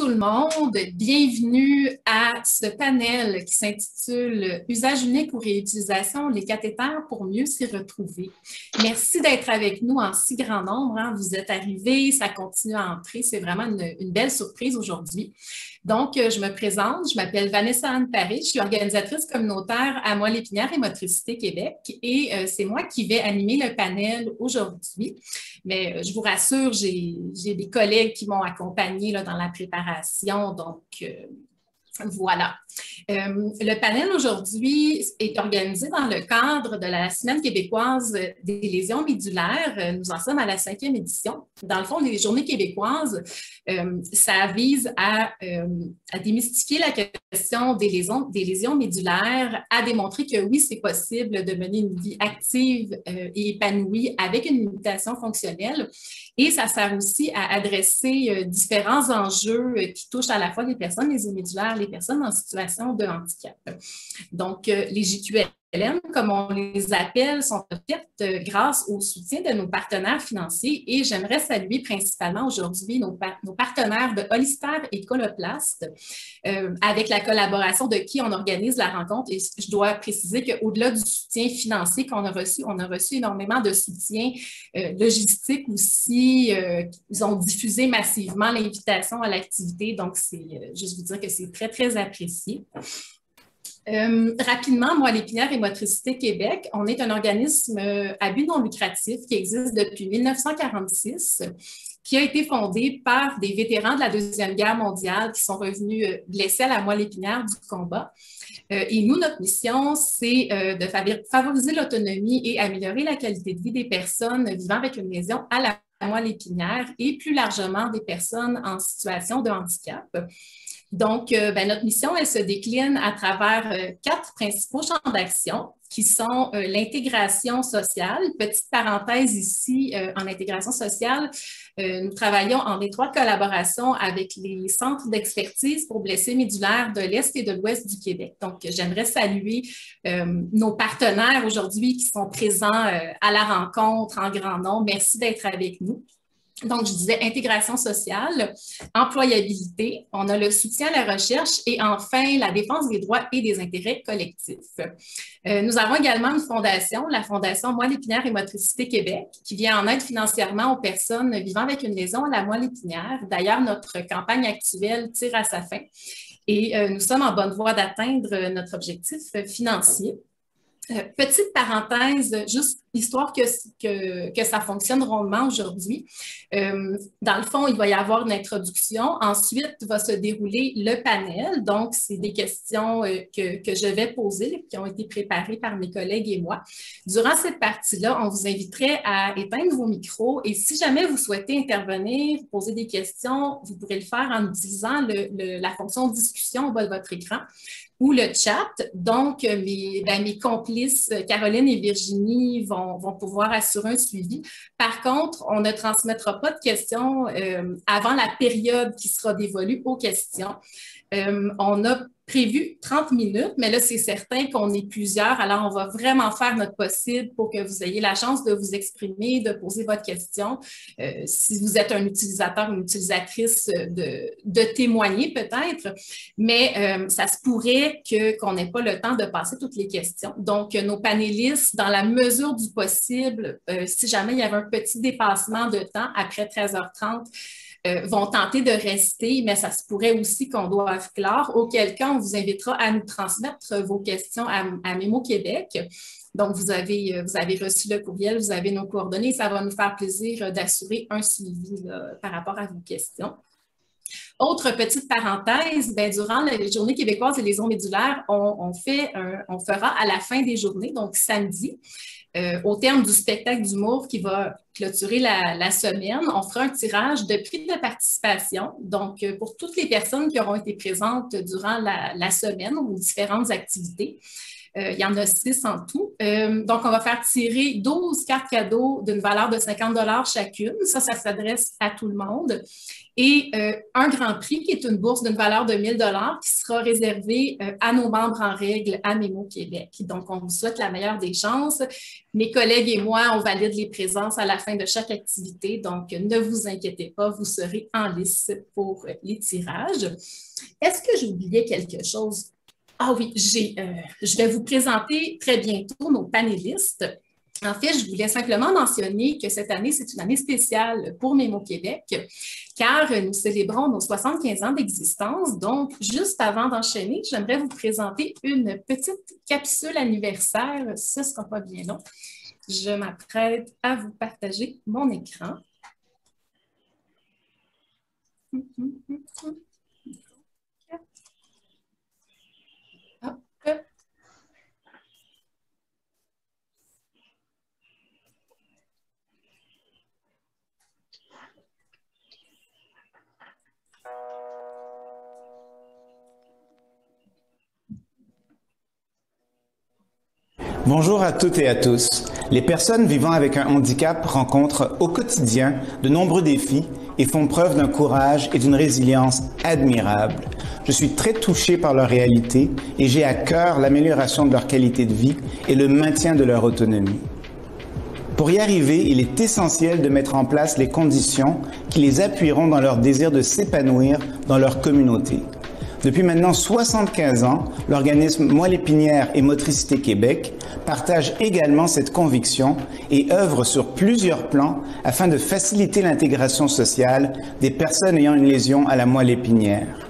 tout le monde, bienvenue à ce panel qui s'intitule Usage unique ou réutilisation, les cathéters pour mieux s'y retrouver. Merci d'être avec nous en si grand nombre, hein. Vous êtes arrivés, ça continue à entrer, c'est vraiment une belle surprise aujourd'hui. Donc, je me présente, je m'appelle Vanessa Anne Paris, je suis organisatrice communautaire à Moelle-Épinière et Motricité Québec et c'est moi qui vais animer le panel aujourd'hui. Mais je vous rassure, j'ai des collègues qui m'ont accompagnée là, dans la préparation, donc voilà. Le panel aujourd'hui est organisé dans le cadre de la Semaine québécoise des lésions médulaires. Nous en sommes à la 5e édition. Dans le fond, les Journées québécoises, ça vise à démystifier la question des lésions médulaires, à démontrer que oui, c'est possible de mener une vie active et épanouie avec une limitation fonctionnelle. Et ça sert aussi à adresser différents enjeux qui touchent à la fois les personnes lésions médulaires, les personnes en situation de handicap. Donc, les JQLM, comme on les appelle, sont offertes grâce au soutien de nos partenaires financiers et j'aimerais saluer principalement aujourd'hui nos partenaires de Hollister et Coloplast, avec la collaboration de qui on organise la rencontre. Et je dois préciser qu'au-delà du soutien financier qu'on a reçu, on a reçu énormément de soutien logistique aussi. Ils ont diffusé massivement l'invitation à l'activité, donc c'est juste vous dire que c'est très, très apprécié. Rapidement, Moelle-Épinière et Motricité Québec, on est un organisme à but non lucratif qui existe depuis 1946, qui a été fondé par des vétérans de la Deuxième Guerre mondiale qui sont revenus blessés à la moelle-épinière du combat. Et nous, notre mission, c'est de favoriser l'autonomie et améliorer la qualité de vie des personnes vivant avec une lésion à la moelle-épinière et plus largement des personnes en situation de handicap. Donc, notre mission, elle se décline à travers 4 principaux champs d'action qui sont l'intégration sociale. Petite parenthèse ici, en intégration sociale, nous travaillons en étroite collaboration avec les centres d'expertise pour blessés médulaires de l'Est et de l'Ouest du Québec. Donc, j'aimerais saluer nos partenaires aujourd'hui qui sont présents à la rencontre en grand nombre. Merci d'être avec nous. Donc, je disais intégration sociale, employabilité, on a le soutien à la recherche et enfin, la défense des droits et des intérêts collectifs. Nous avons également une fondation, la Fondation Moelle-Épinière et Motricité Québec, qui vient en aide financièrement aux personnes vivant avec une lésion à la moelle-épinière. D'ailleurs, notre campagne actuelle tire à sa fin et nous sommes en bonne voie d'atteindre notre objectif financier. Petite parenthèse, juste histoire que ça fonctionne rondement aujourd'hui. Dans le fond, il va y avoir une introduction. Ensuite, va se dérouler le panel. Donc, c'est des questions que je vais poser, qui ont été préparées par mes collègues et moi. Durant cette partie-là, on vous inviterait à éteindre vos micros et si jamais vous souhaitez intervenir, poser des questions, vous pourrez le faire en utilisant la fonction discussion au bas de votre écran ou le chat. Donc, mes complices, Caroline et Virginie, vont pouvoir assurer un suivi. Par contre, on ne transmettra pas de questions avant la période qui sera dévolue aux questions. On a prévu 30 minutes, mais là, c'est certain qu'on est plusieurs. Alors, on va vraiment faire notre possible pour que vous ayez la chance de vous exprimer, de poser votre question. Si vous êtes un utilisateur ou une utilisatrice, de témoigner peut-être, mais ça se pourrait qu'on n'ait pas le temps de passer toutes les questions. Donc, nos panélistes, dans la mesure du possible, si jamais il y avait un petit dépassement de temps après 13h30, vont tenter de rester, mais ça se pourrait aussi qu'on doive clore, auquel cas on vous invitera à nous transmettre vos questions à Mémo Québec. Donc, vous avez reçu le courriel, vous avez nos coordonnées, ça va nous faire plaisir d'assurer un suivi là, par rapport à vos questions. Autre petite parenthèse, durant les Journées québécoises et les lésions médulaires, on fera à la fin des journées, donc samedi, au terme du spectacle d'humour qui va clôturer la semaine, on fera un tirage de prix de participation. Donc, pour toutes les personnes qui auront été présentes durant la semaine ou différentes activités, Il y en a 6 en tout. Donc, on va faire tirer 12 cartes cadeaux d'une valeur de 50 chacune. Ça s'adresse à tout le monde. Et un grand prix qui est une bourse d'une valeur de 1 000 qui sera réservée à nos membres en règle à Mémo Québec. Donc, on vous souhaite la meilleure des chances. Mes collègues et moi, on valide les présences à la fin de chaque activité. Donc, ne vous inquiétez pas, vous serez en lice pour les tirages. Est-ce que j'ai oublié quelque chose? Ah oui, je vais vous présenter très bientôt nos panélistes. En fait, je voulais simplement mentionner que cette année, c'est une année spéciale pour Mémo Québec, car nous célébrons nos 75 ans d'existence. Donc, juste avant d'enchaîner, j'aimerais vous présenter une petite capsule anniversaire. Ce ne sera pas bien long. Je m'apprête à vous partager mon écran. Bonjour à toutes et à tous. Les personnes vivant avec un handicap rencontrent au quotidien de nombreux défis et font preuve d'un courage et d'une résilience admirables. Je suis très touché par leur réalité et j'ai à cœur l'amélioration de leur qualité de vie et le maintien de leur autonomie. Pour y arriver, il est essentiel de mettre en place les conditions qui les appuieront dans leur désir de s'épanouir dans leur communauté. Depuis maintenant 75 ans, l'organisme Moelle épinière et Motricité Québec partage également cette conviction et œuvre sur plusieurs plans afin de faciliter l'intégration sociale des personnes ayant une lésion à la moelle épinière.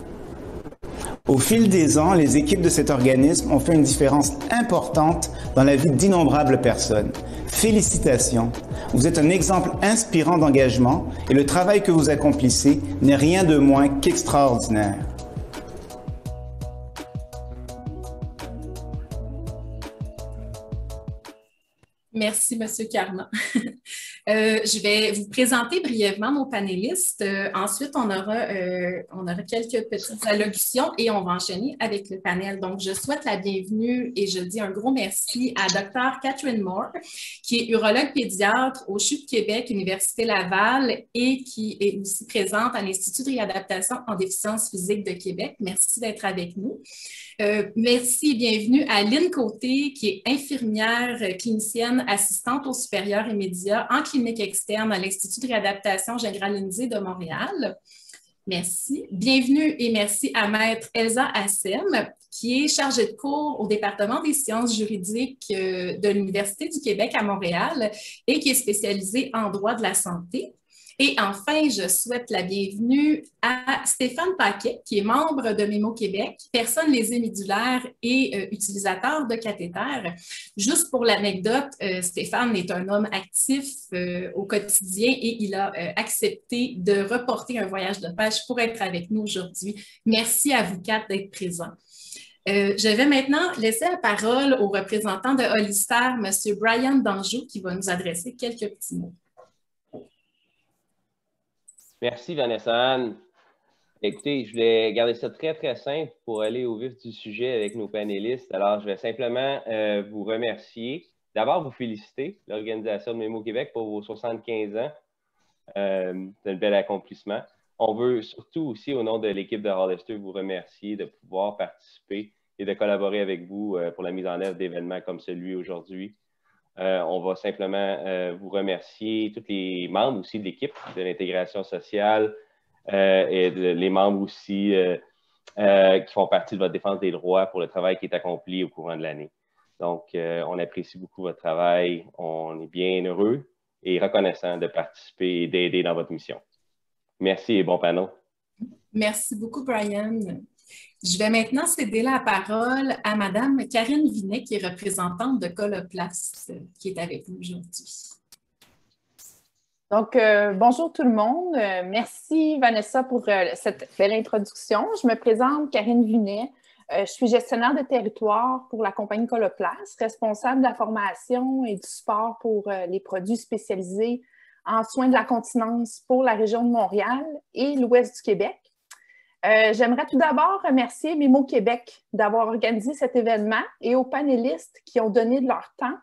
Au fil des ans, les équipes de cet organisme ont fait une différence importante dans la vie d'innombrables personnes. Félicitations! Vous êtes un exemple inspirant d'engagement et le travail que vous accomplissez n'est rien de moins qu'extraordinaire. Merci, M. Carman. Je vais vous présenter brièvement nos panélistes. Ensuite, on aura quelques petites allocutions et on va enchaîner avec le panel. Donc, je souhaite la bienvenue et je dis un gros merci à Dr. Catherine Moore, qui est urologue pédiatre au CHU de Québec, Université Laval, et qui est aussi présente à l'Institut de réadaptation en déficience physique de Québec. Merci d'être avec nous. Merci et bienvenue à Lynne Côté, qui est infirmière clinicienne assistante aux supérieurs et médias en clinique externe à l'Institut de réadaptation généralisée de Montréal. Merci. Bienvenue et merci à Maître Elsa Assem, qui est chargée de cours au département des sciences juridiques de l'Université du Québec à Montréal et qui est spécialisée en droit de la santé. Et enfin, je souhaite la bienvenue à Stéphane Paquet, qui est membre de Mémo Québec, personne lésée médulaire et utilisateur de cathéter. Juste pour l'anecdote, Stéphane est un homme actif au quotidien et il a accepté de reporter un voyage de pêche pour être avec nous aujourd'hui. Merci à vous quatre d'être présents. Je vais maintenant laisser la parole au représentant de Hollister, M. Brian Danjou, qui va nous adresser quelques petits mots. Merci, Vanessa-Anne. Écoutez, je voulais garder ça très, très simple pour aller au vif du sujet avec nos panélistes. Alors, je vais simplement vous remercier. D'abord, vous féliciter, l'organisation de Mémo Québec, pour vos 75 ans. C'est un bel accomplissement. On veut surtout aussi, au nom de l'équipe de Hollister, vous remercier de pouvoir participer et de collaborer avec vous pour la mise en œuvre d'événements comme celui aujourd'hui. On va simplement vous remercier, tous les membres aussi de l'équipe de l'intégration sociale et les membres aussi qui font partie de votre défense des droits pour le travail qui est accompli au courant de l'année. Donc, on apprécie beaucoup votre travail. On est bien heureux et reconnaissant de participer et d'aider dans votre mission. Merci et bon panneau. Merci beaucoup, Brian. Je vais maintenant céder la parole à Mme Karine Vinet, qui est représentante de Coloplast, qui est avec nous aujourd'hui. Donc, bonjour tout le monde. Merci Vanessa pour cette belle introduction. Je me présente Karine Vinet. Je suis gestionnaire de territoire pour la compagnie Coloplast, responsable de la formation et du support pour les produits spécialisés en soins de la continence pour la région de Montréal et l'ouest du Québec. J'aimerais tout d'abord remercier Mémo Québec d'avoir organisé cet événement et aux panélistes qui ont donné de leur temps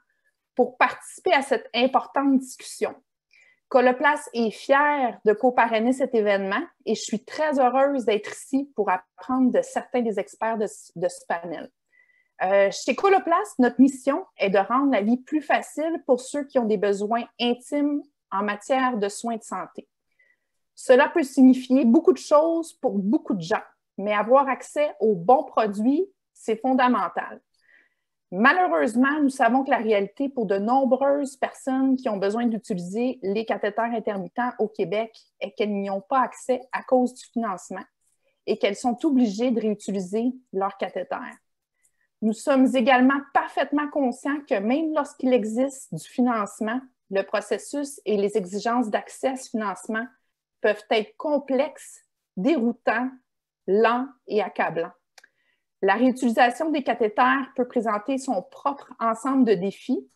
pour participer à cette importante discussion. Coloplast est fier de co-parrainer cet événement et je suis très heureuse d'être ici pour apprendre de certains des experts de ce panel. Chez Coloplast, notre mission est de rendre la vie plus facile pour ceux qui ont des besoins intimes en matière de soins de santé. Cela peut signifier beaucoup de choses pour beaucoup de gens, mais avoir accès aux bons produits, c'est fondamental. Malheureusement, nous savons que la réalité pour de nombreuses personnes qui ont besoin d'utiliser les cathéters intermittents au Québec est qu'elles n'y ont pas accès à cause du financement et qu'elles sont obligées de réutiliser leurs cathéters. Nous sommes également parfaitement conscients que même lorsqu'il existe du financement, le processus et les exigences d'accès à ce financement peuvent être complexes, déroutants, lents et accablants. La réutilisation des cathéters peut présenter son propre ensemble de défis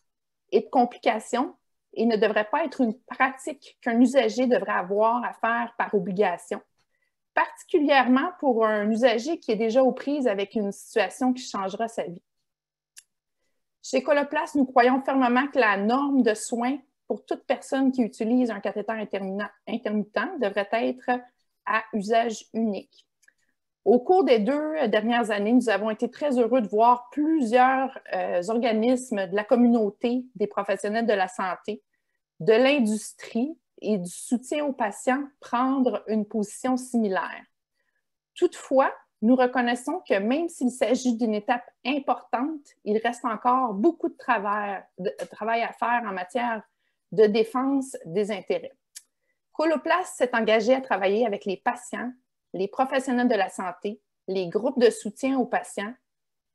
et de complications et ne devrait pas être une pratique qu'un usager devrait avoir à faire par obligation, particulièrement pour un usager qui est déjà aux prises avec une situation qui changera sa vie. Chez Coloplast, nous croyons fermement que la norme de soins pour toute personne qui utilise un cathéter intermittent devrait être à usage unique. Au cours des 2 dernières années, nous avons été très heureux de voir plusieurs organismes de la communauté, des professionnels de la santé, de l'industrie et du soutien aux patients prendre une position similaire. Toutefois, nous reconnaissons que même s'il s'agit d'une étape importante, il reste encore beaucoup de travail à faire en matière de défense des intérêts. Coloplast s'est engagé à travailler avec les patients, les professionnels de la santé, les groupes de soutien aux patients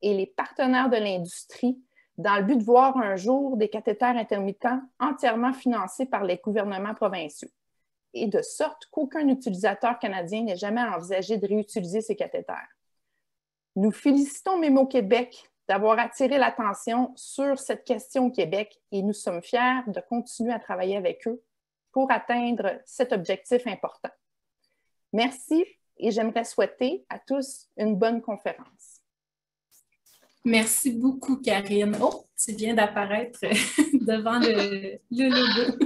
et les partenaires de l'industrie dans le but de voir un jour des cathéters intermittents entièrement financés par les gouvernements provinciaux et de sorte qu'aucun utilisateur canadien n'ait jamais envisagé de réutiliser ces cathéters. Nous félicitons Mémo Québec d'avoir attiré l'attention sur cette question au Québec et nous sommes fiers de continuer à travailler avec eux pour atteindre cet objectif important. Merci et j'aimerais souhaiter à tous une bonne conférence. Merci beaucoup, Karine. Oh, tu viens d'apparaître devant le logo.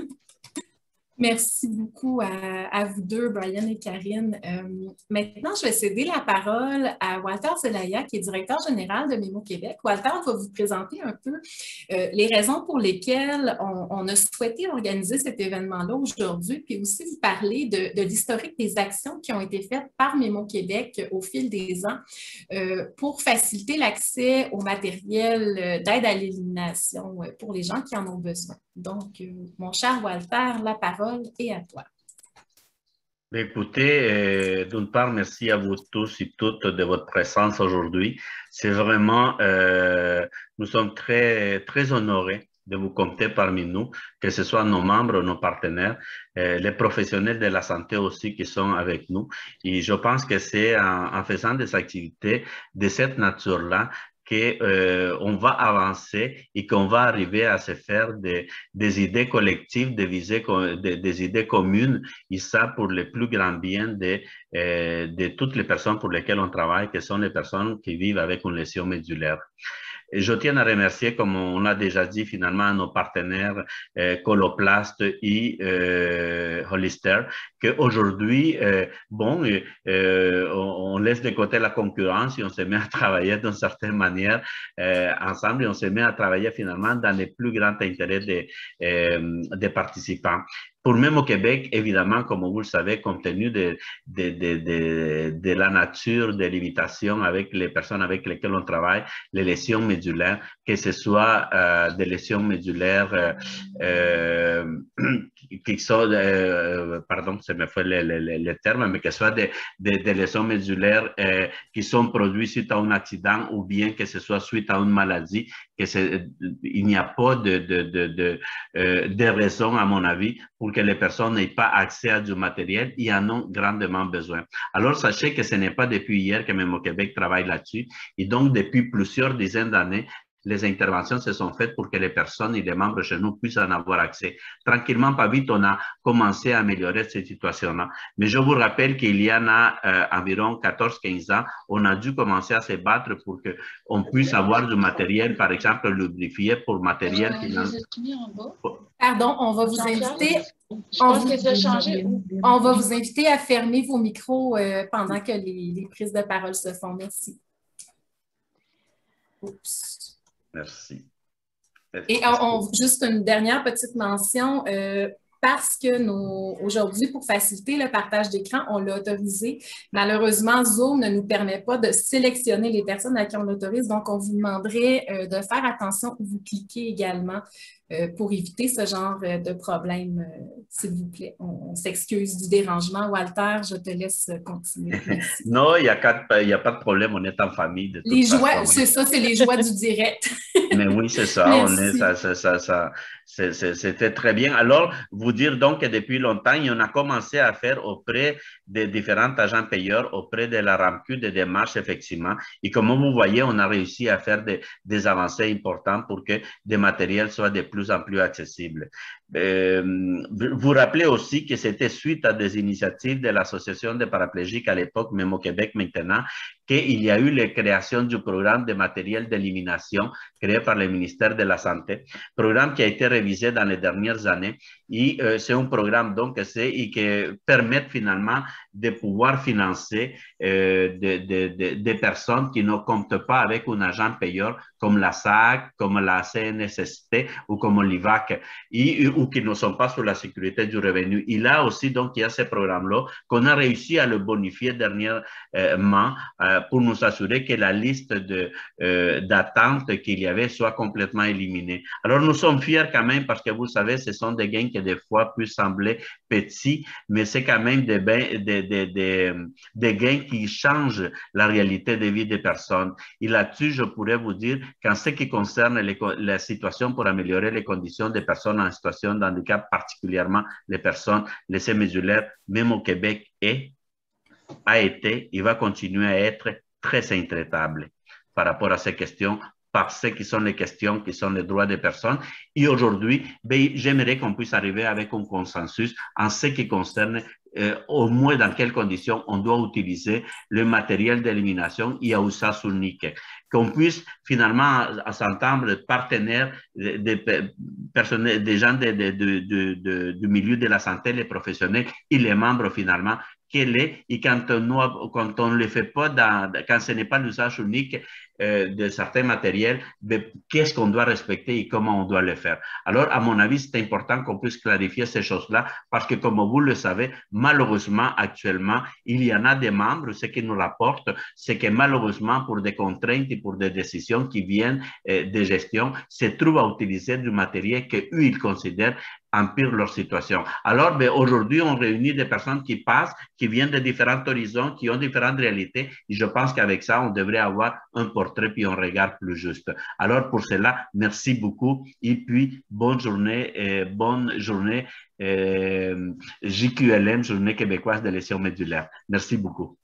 Merci beaucoup à vous deux, Brian et Karine. Maintenant, je vais céder la parole à Walter Zelaya, qui est directeur général de Mémo Québec. Walter va vous présenter un peu les raisons pour lesquelles on a souhaité organiser cet événement-là aujourd'hui, puis aussi vous parler de l'historique des actions qui ont été faites par Mémo Québec au fil des ans pour faciliter l'accès au matériel d'aide à l'élimination pour les gens qui en ont besoin. Donc, mon cher Walter, la parole est à toi. Écoutez, d'une part, merci à vous tous et toutes de votre présence aujourd'hui. C'est vraiment, nous sommes très honorés de vous compter parmi nous, que ce soit nos membres, nos partenaires, les professionnels de la santé aussi qui sont avec nous. Et je pense que c'est en faisant des activités de cette nature-là qu'on va avancer et qu'on va arriver à se faire des idées collectives, des idées communes, et ça pour le plus grand bien de toutes les personnes pour lesquelles on travaille, qui sont les personnes qui vivent avec une lésion médulaire. Et je tiens à remercier, comme on a déjà dit, finalement, nos partenaires Coloplast et Hollister, qu'aujourd'hui, on laisse de côté la concurrence et on se met à travailler d'une certaine manière ensemble et on se met à travailler finalement dans les plus grands intérêts des participants. Pour Mémo Québec, évidemment, comme vous le savez, compte tenu de la nature des limitations avec les personnes avec lesquelles on travaille, les lésions médulaires, que ce soit des lésions médulaires qui sont, pardon, ça me fait le terme, mais que ce soit des lésions médulaires qui sont produites suite à un accident ou bien que ce soit suite à une maladie, il n'y a pas de raison, à mon avis, pour que les personnes n'aient pas accès à du matériel, ils en ont grandement besoin. Alors, sachez que ce n'est pas depuis hier que Mémo Québec travaille là-dessus. Et donc, depuis plusieurs dizaines d'années, les interventions se sont faites pour que les personnes et les membres chez nous puissent en avoir accès. Tranquillement, pas vite, on a commencé à améliorer cette situation-là. Mais je vous rappelle qu'il y en a environ 14-15 ans, on a dû commencer à se battre pour qu'on puisse avoir du matériel, par exemple, lubrifié pour matériel qui Pardon, on va vous inviter. On va vous inviter à fermer vos micros pendant que les prises de parole se font. Merci. Oups. Merci. Et juste une dernière petite mention. Parce que aujourd'hui, pour faciliter le partage d'écran, on l'a autorisé. Malheureusement, Zoom ne nous permet pas de sélectionner les personnes à qui on l'autorise. Donc, on vous demanderait de faire attention où vous cliquez également pour éviter ce genre de problème, s'il vous plaît. On s'excuse du dérangement. Walter, je te laisse continuer. Merci. Non, il n'y a pas de problème. On est en famille. De toute les joies, façon. c'est ça, c'est les joies du direct. Mais oui, c'est ça. C'était très bien. Alors, vous dire donc que depuis longtemps, on a commencé à faire auprès des différents agents payeurs, auprès de la RAMQ, des démarches, effectivement. Et comme vous voyez, on a réussi à faire des avancées importantes pour que des matériels soient de plus en plus accessibles. Vous rappelez aussi que c'était suite à des initiatives de l'Association des paraplégiques à l'époque, même au Québec maintenant, qu'il y a eu la création du programme de matériel d'élimination créé par le ministère de la Santé, programme qui a été révisé dans les dernières années. Et c'est un programme donc qui permet finalement de pouvoir financer des personnes qui ne comptent pas avec un agent payeur comme la SAC, comme la CNSST ou comme l'IVAC, ou qui ne sont pas sur la sécurité du revenu. Et là aussi, donc, il y a ce programme-là qu'on a réussi à le bonifier dernièrement pour nous assurer que la liste d'attente qu'il y avait soit complètement éliminée. Alors, nous sommes fiers quand même parce que vous savez, ce sont des gains qui des fois peuvent sembler petits, mais c'est quand même des gains qui changent la réalité de vie des personnes. Et là-dessus, je pourrais vous dire qu'en ce qui concerne la situation pour améliorer les conditions des personnes en situation de handicap, particulièrement les personnes laissées musulaires, même au Québec, a été et va continuer à être très intraitable par rapport à ces questions, parce que sont les questions qui sont les droits des personnes. Et aujourd'hui, j'aimerais qu'on puisse arriver avec un consensus en ce qui concerne au moins dans quelles conditions on doit utiliser le matériel d'élimination et à usage unique. Qu'on puisse finalement s'entendre partenaires des gens du milieu de la santé, les professionnels et les membres finalement, quel est, et quand on ne le fait pas, quand ce n'est pas l'usage unique de certains matériels, qu'est-ce qu'on doit respecter et comment on doit le faire. Alors, à mon avis, c'est important qu'on puisse clarifier ces choses-là parce que, comme vous le savez, malheureusement, actuellement, il y en a des membres, ce qui nous rapporte, c'est que malheureusement, pour des contraintes et pour des décisions qui viennent de gestion, se trouvent à utiliser du matériel qu'eux, ils considèrent empire leur situation. Alors, aujourd'hui, on réunit des personnes qui passent, qui viennent de différents horizons, qui ont différentes réalités. Et je pense qu'avec ça, on devrait avoir un portrait puis un regard plus juste. Alors, pour cela, merci beaucoup. Et puis, bonne journée JQLM, Journée québécoise de lésions médulaires. Merci beaucoup.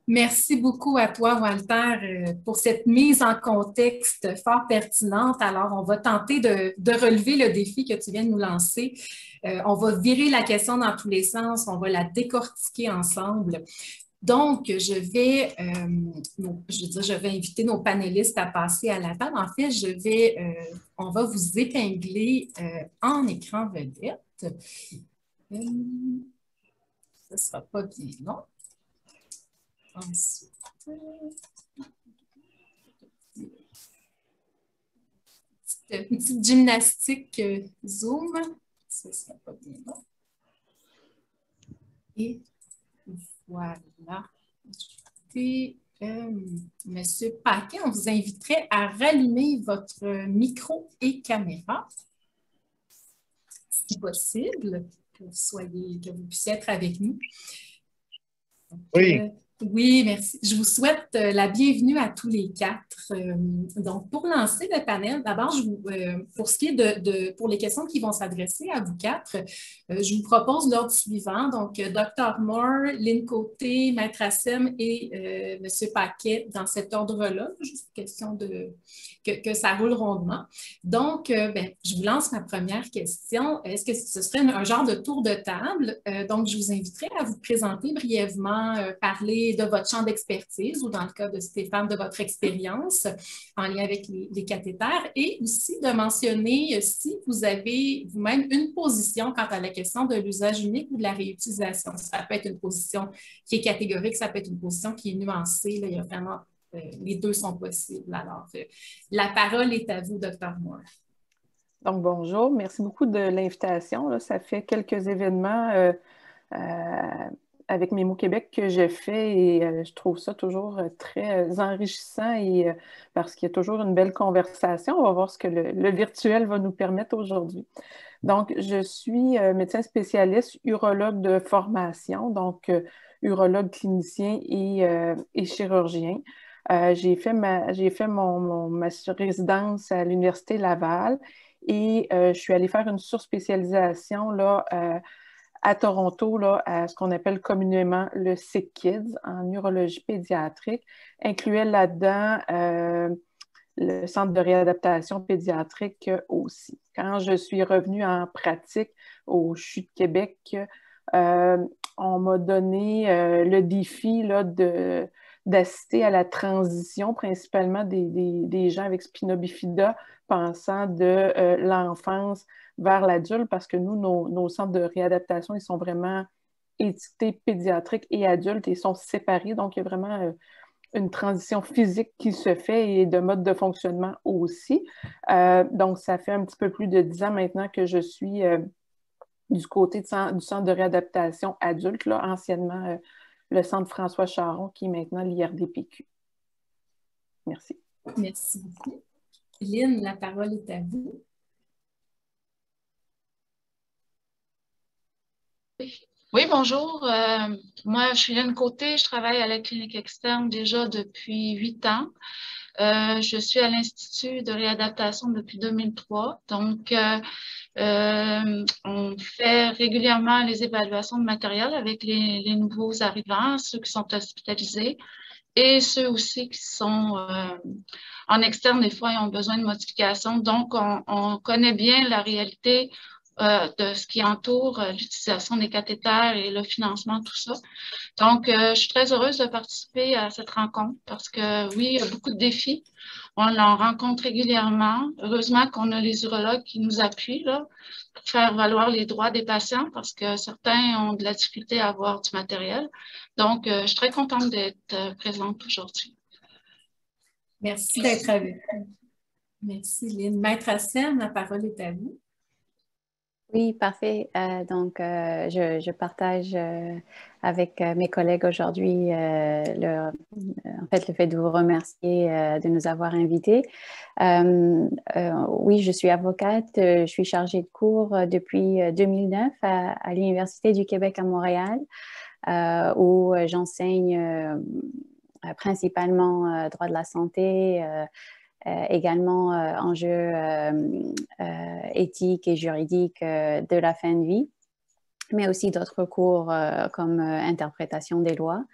Merci beaucoup à toi, Walter, pour cette mise en contexte fort pertinente. Alors, on va tenter de relever le défi que tu viens de nous lancer. On va virer la question dans tous les sens, on va la décortiquer ensemble. Donc, je vais inviter nos panélistes à passer à la table. En fait, on va vous épingler en écran vedette. Ce ne sera pas bien long. Ensuite, une petite gymnastique Zoom. Ça ne sera pas bien long. Et voilà. Et, Monsieur Paquet, on vous inviterait à rallumer votre micro et caméra, si possible, que vous puissiez être avec nous. Donc, oui. Oui, merci. Je vous souhaite la bienvenue à tous les quatre. Donc, pour lancer le panel, d'abord, pour ce qui est pour les questions qui vont s'adresser à vous quatre, je vous propose l'ordre suivant. Donc, Dr. Moore, Lynn Côté, Maître Assem et M. Paquet dans cet ordre-là. Juste question que ça roule rondement. Donc, je vous lance ma première question. Est-ce que ce serait un genre de tour de table? Donc, je vous inviterai à vous présenter brièvement, parler de votre champ d'expertise ou dans le cas de Stéphane, de votre expérience en lien avec les cathéters et aussi de mentionner si vous avez vous-même une position quant à la question de l'usage unique ou de la réutilisation. Ça peut être une position qui est catégorique, ça peut être une position qui est nuancée. Là, il y a vraiment, les deux sont possibles. Alors, la parole est à vous, Dr. Moore. Donc, bonjour. Merci beaucoup de l'invitation. Ça fait quelques événements avec Mémo Québec que je fais et je trouve ça toujours très enrichissant et parce qu'il y a toujours une belle conversation. On va voir ce que le virtuel va nous permettre aujourd'hui. Donc, je suis médecin spécialiste, urologue de formation, donc urologue clinicien et chirurgien. J'ai fait ma résidence à l'Université Laval et je suis allée faire une surspécialisation là, à Toronto, là, à ce qu'on appelle communément le SickKids en urologie pédiatrique, incluait là-dedans le centre de réadaptation pédiatrique aussi. Quand je suis revenue en pratique au CHU de Québec, on m'a donné le défi là, d'assister à la transition, principalement des gens avec spina bifida, pensant de l'enfance vers l'adulte, parce que nous, nos centres de réadaptation, ils sont vraiment étiquetés pédiatriques et adultes et sont séparés. Donc, il y a vraiment une transition physique qui se fait et de mode de fonctionnement aussi. Donc, ça fait un petit peu plus de 10 ans maintenant que je suis du côté du centre de réadaptation adulte, là, anciennement le centre François Charon, qui est maintenant l'IRDPQ. Merci. Merci beaucoup. Lynn, la parole est à vous. Oui, bonjour. Moi, je suis Lynn Côté. Je travaille à la clinique externe déjà depuis 8 ans. Je suis à l'Institut de réadaptation depuis 2003. Donc, on fait régulièrement les évaluations de matériel avec les nouveaux arrivants, ceux qui sont hospitalisés et ceux aussi qui sont en externe. Des fois, ils ont besoin de modifications. Donc, on connaît bien la réalité de ce qui entoure l'utilisation des cathéters et le financement, tout ça. Donc, je suis très heureuse de participer à cette rencontre parce que, oui, il y a beaucoup de défis. On en rencontre régulièrement. Heureusement qu'on a les urologues qui nous appuient là, pour faire valoir les droits des patients parce que certains ont de la difficulté à avoir du matériel. Donc, je suis très contente d'être présente aujourd'hui. Merci d'être avec nous. Merci, Lynn. Maître Assem, la parole est à vous. Oui, parfait. Donc, je partage avec mes collègues aujourd'hui en fait, le fait de vous remercier de nous avoir invités. Oui, je suis avocate. Je suis chargée de cours depuis 2009 à l'Université du Québec à Montréal, où j'enseigne principalement droit de la santé, également enjeux éthiques et juridiques de la fin de vie, mais aussi d'autres cours comme interprétation des lois.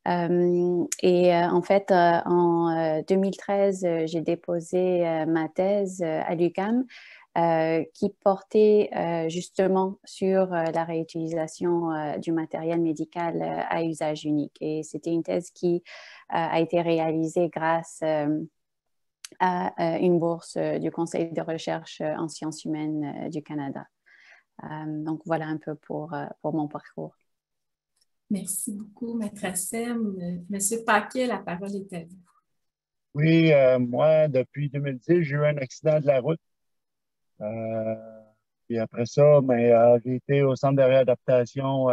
En fait, en 2013, j'ai déposé ma thèse à l'UQAM qui portait justement sur la réutilisation du matériel médical à usage unique. Et c'était une thèse qui a été réalisée grâce à une bourse du Conseil de recherche en sciences humaines du Canada. Donc, voilà un peu pour mon parcours. Merci beaucoup, Maître Assem. Monsieur Paquet, la parole est à vous. Oui, moi, depuis 2010, j'ai eu un accident de la route. Puis après ça, j'ai été au centre de réadaptation,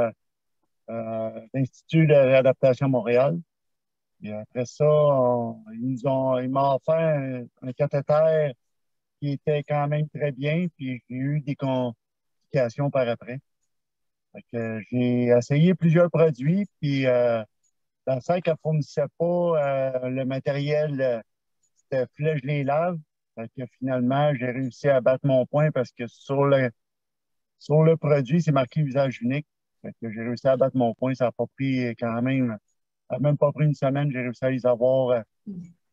l'Institut de réadaptation Montréal. Et après ça, ils m'ont offert un cathéter qui était quand même très bien, puis j'ai eu des complications par après. Fait que j'ai essayé plusieurs produits, puis la SAC ne fournissait pas le matériel, c'était flèche les laves. Fait que finalement, j'ai réussi à battre mon point parce que sur le produit, c'est marqué usage unique. Fait que j'ai réussi à battre mon point. Ça n'a pas pris quand même, ça n'a même pas pris une semaine. J'ai réussi à les avoir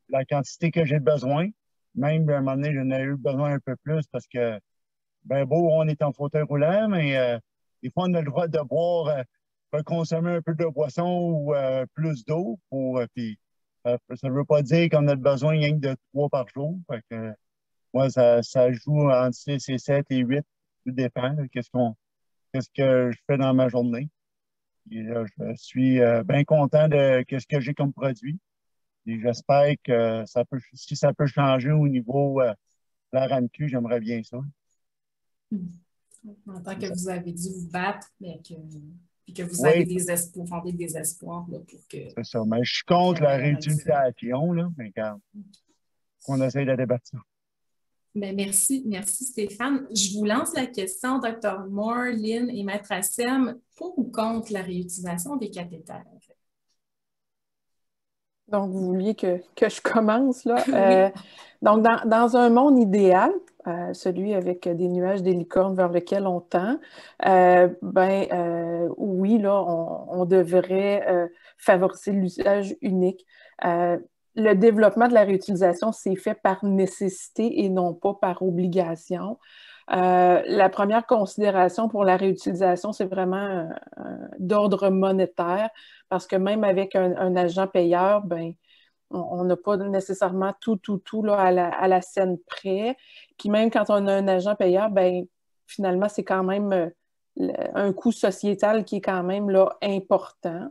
la quantité que j'ai besoin. Même à un moment donné, j'en ai eu besoin un peu plus parce que, ben beau, on est en fauteuil roulant, mais des fois, on a le droit de boire, de consommer un peu de boisson ou plus d'eau. Puis, ça ne veut pas dire qu'on a besoin rien que de 3 par jour. Fait que, moi, ça joue entre 6 et 7 et 8. Tout dépend de qu'est-ce que je fais dans ma journée. Et là, je suis bien content de ce que j'ai comme produit. Et j'espère que si ça peut changer au niveau de la RAMQ, j'aimerais bien ça. En tant que vous avez dû vous battre, mais puis que vous avez des espoirs, fondé des espoirs là, pour que... C'est ça, mais je suis contre la réutilisation, là, mais regarde, on essaye de débattre ça. Bien, merci Stéphane. Je vous lance la question, Dr. Moore, Lynn et Maître Assem, pour ou contre la réutilisation des cathéters? Donc, vous vouliez que je commence, là. Oui. Donc, dans un monde idéal, celui avec des nuages des licornes vers lequel on tend, oui, là, on devrait favoriser l'usage unique. Le développement de la réutilisation s'est fait par nécessité et non pas par obligation. La première considération pour la réutilisation, c'est vraiment d'ordre monétaire, parce que même avec un agent payeur, ben, on n'a pas nécessairement tout là, à la scène près. Puis même quand on a un agent payeur, ben, finalement, c'est quand même un coût sociétal qui est quand même là, important.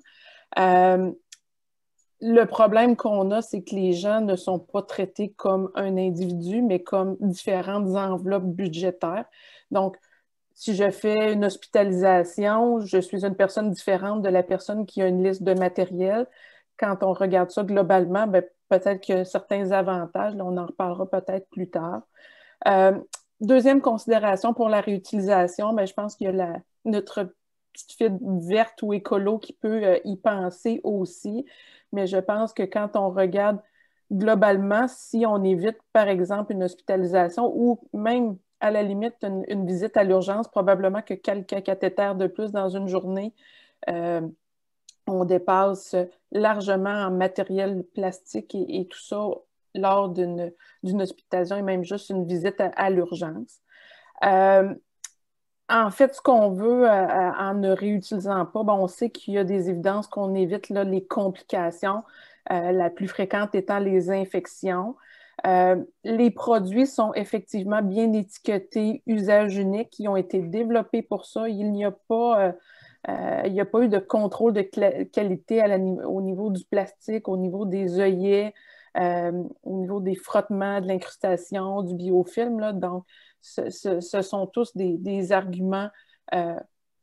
Le problème qu'on a, c'est que les gens ne sont pas traités comme un individu, mais comme différentes enveloppes budgétaires. Donc, si je fais une hospitalisation, je suis une personne différente de la personne qui a une liste de matériel. Quand on regarde ça globalement, ben, peut-être qu'il y a certains avantages. Là, on en reparlera peut-être plus tard. Deuxième considération pour la réutilisation, ben, je pense qu'il y a notre petite fibre verte ou écolo qui peut y penser aussi. Mais je pense que quand on regarde globalement, si on évite, par exemple, une hospitalisation ou même à la limite une visite à l'urgence, probablement que quelques cathéters de plus dans une journée, on dépasse largement en matériel plastique et tout ça lors d'une hospitalisation et même juste une visite à l'urgence. En fait, ce qu'on veut en ne réutilisant pas, on sait qu'il y a des évidences qu'on évite là, les complications, la plus fréquente étant les infections. Les produits sont effectivement bien étiquetés, usage unique, qui ont été développés pour ça. Il n'y a pas eu de contrôle de qualité au niveau du plastique, au niveau des œillets, au niveau des frottements, de l'incrustation, du biofilm. Là. Donc, ce sont tous des arguments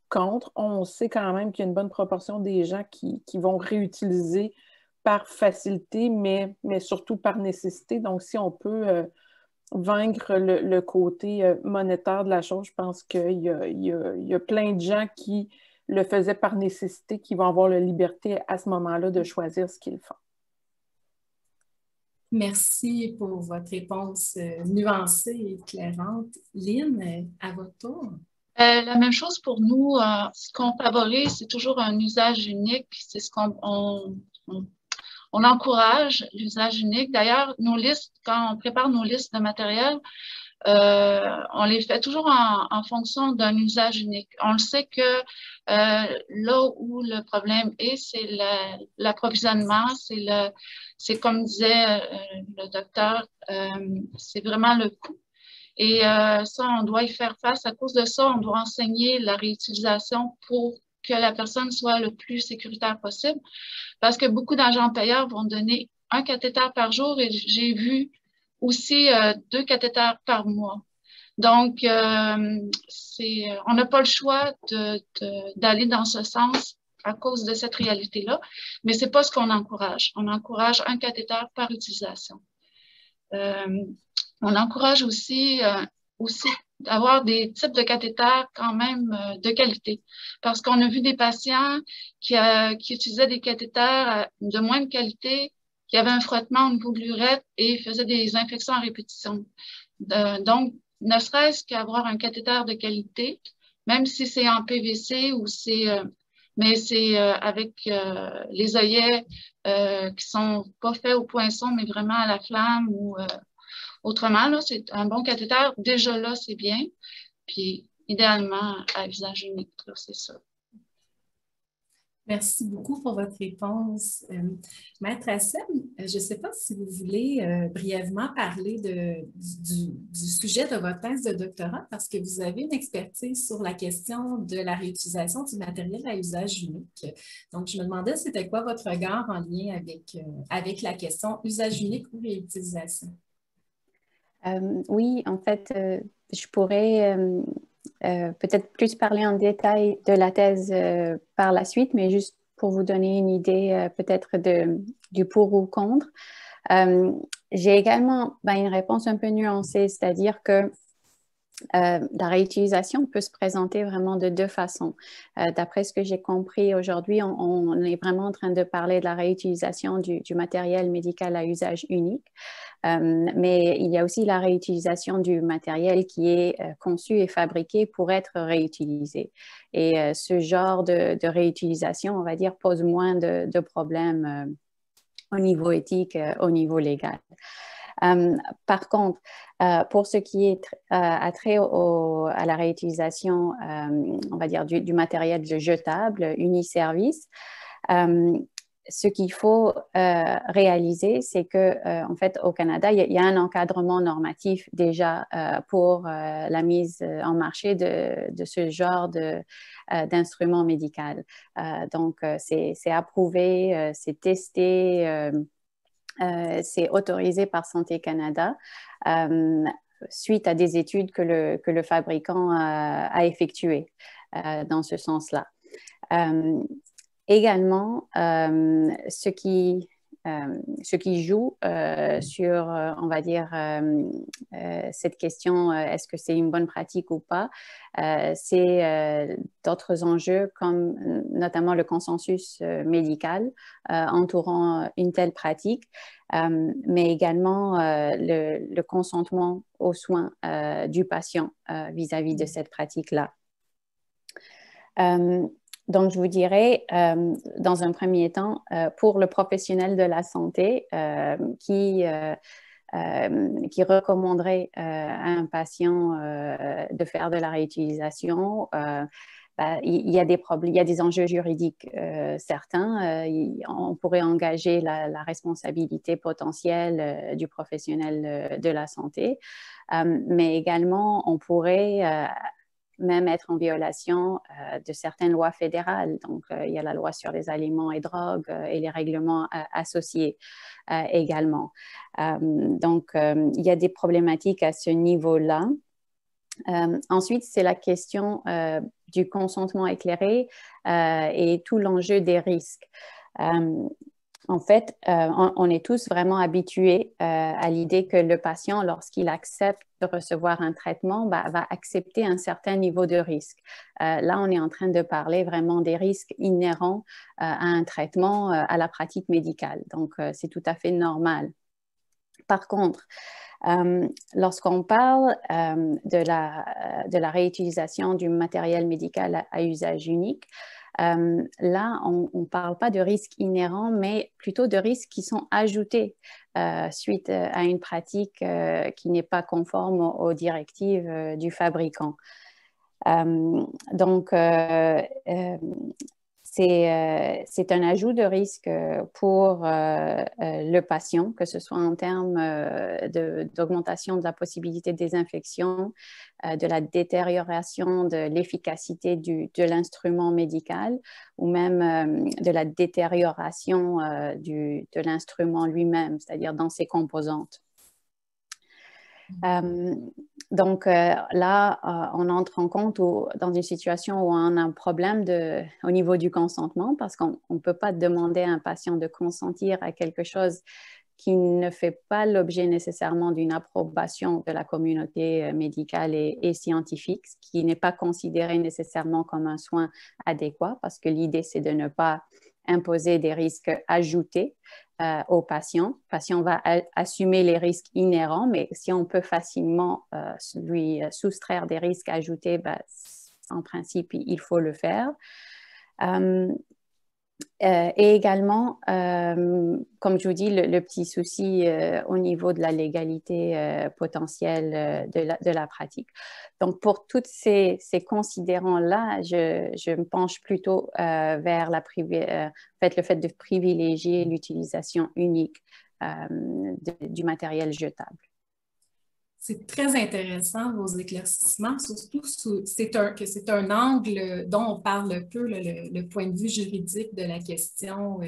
contre. On sait quand même qu'il y a une bonne proportion des gens qui vont réutiliser par facilité, mais surtout par nécessité. Donc, si on peut vaincre le côté monétaire de la chose, je pense qu'il y a plein de gens qui le faisaient par nécessité, qui vont avoir la liberté à ce moment-là de choisir ce qu'ils font. Merci pour votre réponse nuancée et éclairante. Lynn, à votre tour. La même chose pour nous. Ce qu'on favorise, c'est toujours un usage unique. C'est ce qu'on encourage, l'usage unique. D'ailleurs, nos listes, quand on prépare nos listes de matériel, on les fait toujours en fonction d'un usage unique. On le sait que là où le problème est, c'est l'approvisionnement, c'est comme disait le docteur, c'est vraiment le coût. Et ça, on doit y faire face. À cause de ça, on doit enseigner la réutilisation pour que la personne soit le plus sécuritaire possible. Parce que beaucoup d'agents payeurs vont donner un cathéter par jour et j'ai vu aussi 2 cathéters par mois. Donc, on n'a pas le choix d'aller dans ce sens à cause de cette réalité-là, mais ce n'est pas ce qu'on encourage. On encourage un cathéter par utilisation. On encourage aussi avoir des types de cathéters quand même de qualité. Parce qu'on a vu des patients qui utilisaient des cathéters de moins de qualité, qui avaient un frottement au niveau de l'urètre et faisaient des infections à répétition. Donc, ne serait-ce qu'avoir un cathéter de qualité, même si c'est en PVC ou mais c'est avec les œillets qui sont pas faits au poinçon, mais vraiment à la flamme ou autrement, là, c'est un bon cathéter. Déjà là, c'est bien. Puis, idéalement, à usage unique, c'est ça. Merci beaucoup pour votre réponse. Maître Hassem, je ne sais pas si vous voulez brièvement parler du sujet de votre thèse de doctorat parce que vous avez une expertise sur la question de la réutilisation du matériel à usage unique. Donc, je me demandais c'était quoi votre regard en lien avec la question usage unique ou réutilisation? Oui, en fait, je pourrais peut-être plus parler en détail de la thèse par la suite, mais juste pour vous donner une idée peut-être du pour ou contre. J'ai également une réponse un peu nuancée, c'est-à-dire que la réutilisation peut se présenter vraiment de deux façons. D'après ce que j'ai compris aujourd'hui, on est vraiment en train de parler de la réutilisation du matériel médical à usage unique. Mais il y a aussi la réutilisation du matériel qui est conçu et fabriqué pour être réutilisé. Et ce genre de réutilisation, on va dire, pose moins de problèmes au niveau éthique, au niveau légal. Par contre, pour ce qui est trait à la réutilisation, on va dire, du matériel jetable, uniservice, ce qu'il faut réaliser, c'est que en fait, au Canada, il y a un encadrement normatif déjà pour la mise en marché de ce genre d'instrument médical. Donc, c'est approuvé, c'est testé. C'est autorisé par Santé Canada suite à des études que le fabricant a effectuées dans ce sens-là. Également, ce qui joue sur, on va dire, cette question, est-ce que c'est une bonne pratique ou pas, c'est d'autres enjeux comme notamment le consensus médical entourant une telle pratique, mais également le consentement aux soins du patient vis-à-vis de cette pratique-là. Donc, je vous dirais, dans un premier temps, pour le professionnel de la santé qui recommanderait à un patient de faire de la réutilisation, il y a des problèmes, il y a des enjeux juridiques certains. On pourrait engager la responsabilité potentielle du professionnel de la santé, mais également on pourrait même être en violation de certaines lois fédérales. Donc, il y a la loi sur les aliments et drogues et les règlements associés également. Donc, il y a des problématiques à ce niveau-là. Ensuite, c'est la question du consentement éclairé et tout l'enjeu des risques. En fait, on est tous vraiment habitués à l'idée que le patient, lorsqu'il accepte de recevoir un traitement, va accepter un certain niveau de risque. Là, on est en train de parler vraiment des risques inhérents à un traitement, à la pratique médicale. Donc, c'est tout à fait normal. Par contre, lorsqu'on parle de la réutilisation du matériel médical à usage unique, là, on ne parle pas de risques inhérents, mais plutôt de risques qui sont ajoutés suite à une pratique qui n'est pas conforme aux directives du fabricant. Donc, c'est un ajout de risque pour le patient, que ce soit en termes d'augmentation de la possibilité des infections, de la détérioration de l'efficacité de l'instrument médical ou même de la détérioration de l'instrument lui-même, c'est-à-dire dans ses composantes. Donc là, on entre en compte dans une situation où on a un problème au niveau du consentement parce qu'on ne peut pas demander à un patient de consentir à quelque chose qui ne fait pas l'objet nécessairement d'une approbation de la communauté médicale et scientifique, qui n'est pas considéré nécessairement comme un soin adéquat, parce que l'idée, c'est de ne pas imposer des risques ajoutés aux patients. Le patient va assumer les risques inhérents, mais si on peut facilement lui soustraire des risques ajoutés, ben, en principe, il faut le faire. Et également, comme je vous dis, le petit souci au niveau de la légalité potentielle de la pratique. Donc, pour tous ces considérants-là, je me penche plutôt vers le fait de privilégier l'utilisation unique du matériel jetable. C'est très intéressant, vos éclaircissements, surtout que c'est un angle dont on parle peu, le point de vue juridique de la question.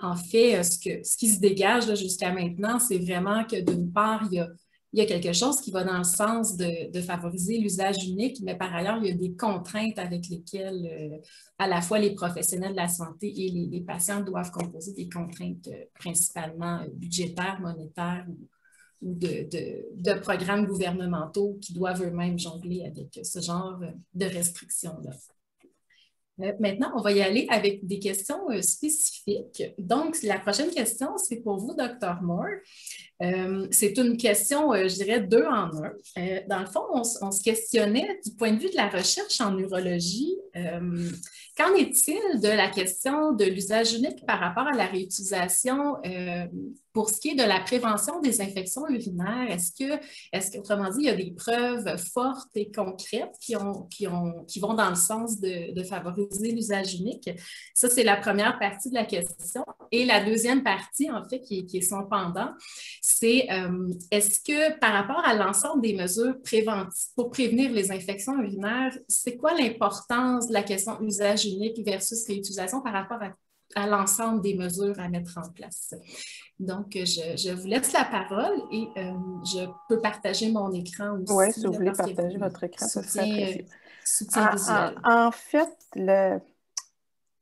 En fait, ce qui se dégage jusqu'à maintenant, c'est vraiment que d'une part, il y a quelque chose qui va dans le sens de favoriser l'usage unique, mais par ailleurs, il y a des contraintes avec lesquelles à la fois les professionnels de la santé et les patients doivent composer, des contraintes principalement budgétaires, monétaires ou de programmes gouvernementaux qui doivent eux-mêmes jongler avec ce genre de restrictions-là. Maintenant, on va y aller avec des questions spécifiques. Donc, la prochaine question, c'est pour vous, Dr. Moore. C'est une question, je dirais, 2 en 1. Dans le fond, on se questionnait du point de vue de la recherche en urologie. Qu'en est-il de la question de l'usage unique par rapport à la réutilisation pour ce qui est de la prévention des infections urinaires? Est-ce que, autrement dit, il y a des preuves fortes et concrètes qui vont dans le sens de favoriser l'usage unique? Ça, c'est la première partie de la question. Et la deuxième partie, en fait, qui est son pendant, c'est est-ce que par rapport à l'ensemble des mesures préventives pour prévenir les infections urinaires, c'est quoi l'importance de la question usage unique versus réutilisation par rapport à l'ensemble des mesures à mettre en place? Donc, je vous laisse la parole et je peux partager mon écran aussi. Oui, si vous voulez partager votre écran, ce serait apprécié. Soutien visuel. En fait,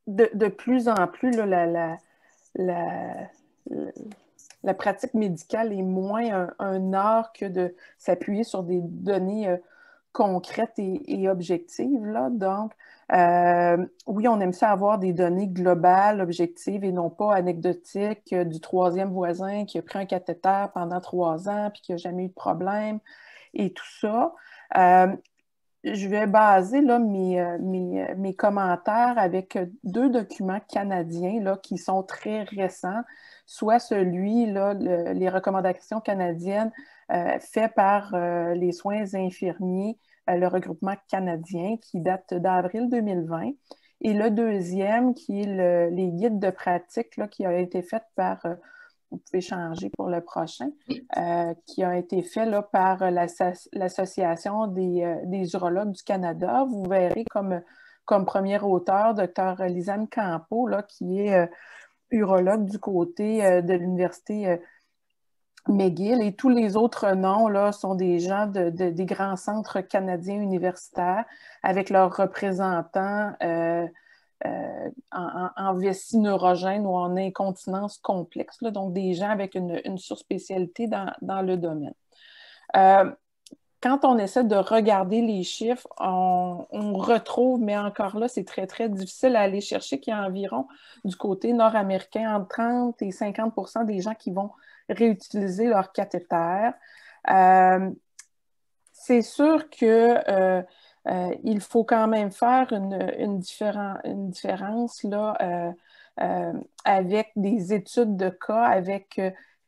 de plus en plus, la pratique médicale est moins un art que de s'appuyer sur des données concrètes et objectives, là. Donc, oui, on aime ça avoir des données globales, objectives et non pas anecdotiques du troisième voisin qui a pris un cathéter pendant 3 ans puis qui n'a jamais eu de problème et tout ça. Je vais baser là, mes commentaires avec 2 documents canadiens là, qui sont très récents, soit celui, là, les recommandations canadiennes faites par les soins infirmiers, le regroupement canadien qui date d'avril 2020, et le deuxième qui est les guides de pratique là, qui a été fait par... vous pouvez changer pour le prochain, qui a été fait là, par l'Association des urologues du Canada. Vous verrez comme premier auteur Dr. Lisanne Campeau, là, qui est urologue du côté de l'Université McGill. Et tous les autres noms là, sont des gens des grands centres canadiens universitaires avec leurs représentants en vessie neurogène ou en incontinence complexe, là, donc des gens avec une surspécialité dans le domaine. Quand on essaie de regarder les chiffres, on retrouve, mais encore là, c'est très, très difficile à aller chercher, qu'il y a environ, du côté nord-américain, entre 30 et 50% des gens qui vont réutiliser leur cathéter. C'est sûr que il faut quand même faire une différence là, avec des études de cas, avec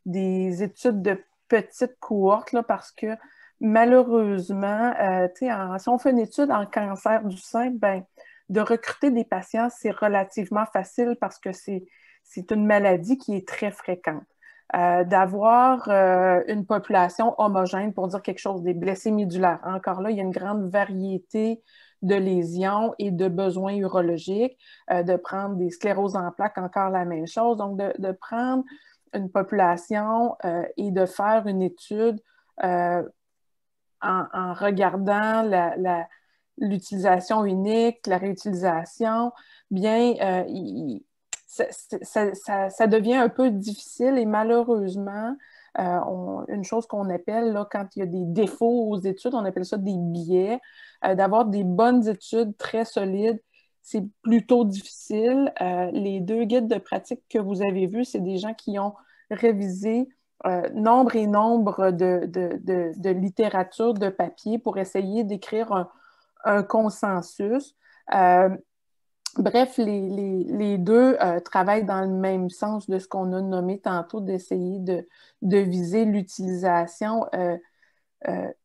des études de petites cohortes, là, parce que malheureusement, si on fait une étude en cancer du sein, ben, de recruter des patients, c'est relativement facile parce que c'est une maladie qui est très fréquente. D'avoir une population homogène pour dire quelque chose, des blessés médulaires. Encore là, il y a une grande variété de lésions et de besoins urologiques, de prendre des scléroses en plaques, encore la même chose. Donc, de prendre une population et de faire une étude en regardant l'utilisation unique, la réutilisation, bien, ça devient un peu difficile et malheureusement, une chose qu'on appelle, là, quand il y a des défauts aux études, on appelle ça des biais, d'avoir des bonnes études très solides, c'est plutôt difficile. Les 2 guides de pratique que vous avez vus, c'est des gens qui ont révisé nombre et nombre de littérature, de papier pour essayer d'écrire un consensus. Bref, les 2 travaillent dans le même sens de ce qu'on a nommé tantôt, d'essayer de viser l'utilisation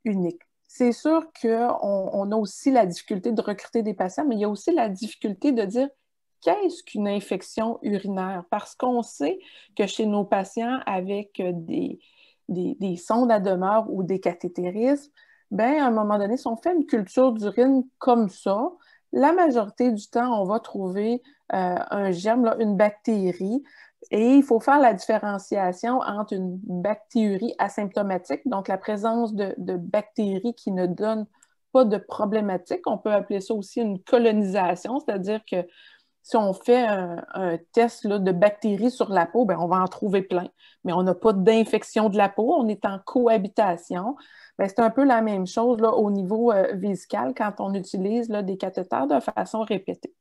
unique. C'est sûr qu'on a aussi la difficulté de recruter des patients, mais il y a aussi la difficulté de dire qu'est-ce qu'une infection urinaire? Parce qu'on sait que chez nos patients avec des sondes à demeure ou des cathétérismes, ben, à un moment donné, si on fait une culture d'urine comme ça, la majorité du temps, on va trouver un germe, là, une bactérie, et il faut faire la différenciation entre une bactérie asymptomatique, donc la présence de bactéries qui ne donnent pas de problématique. On peut appeler ça aussi une colonisation, c'est-à-dire que si on fait un test là, de bactéries sur la peau, bien, on va en trouver plein, mais on n'a pas d'infection de la peau, on est en cohabitation. Bien, c'est un peu la même chose là, au niveau vésical quand on utilise là, des cathéters de façon répétée.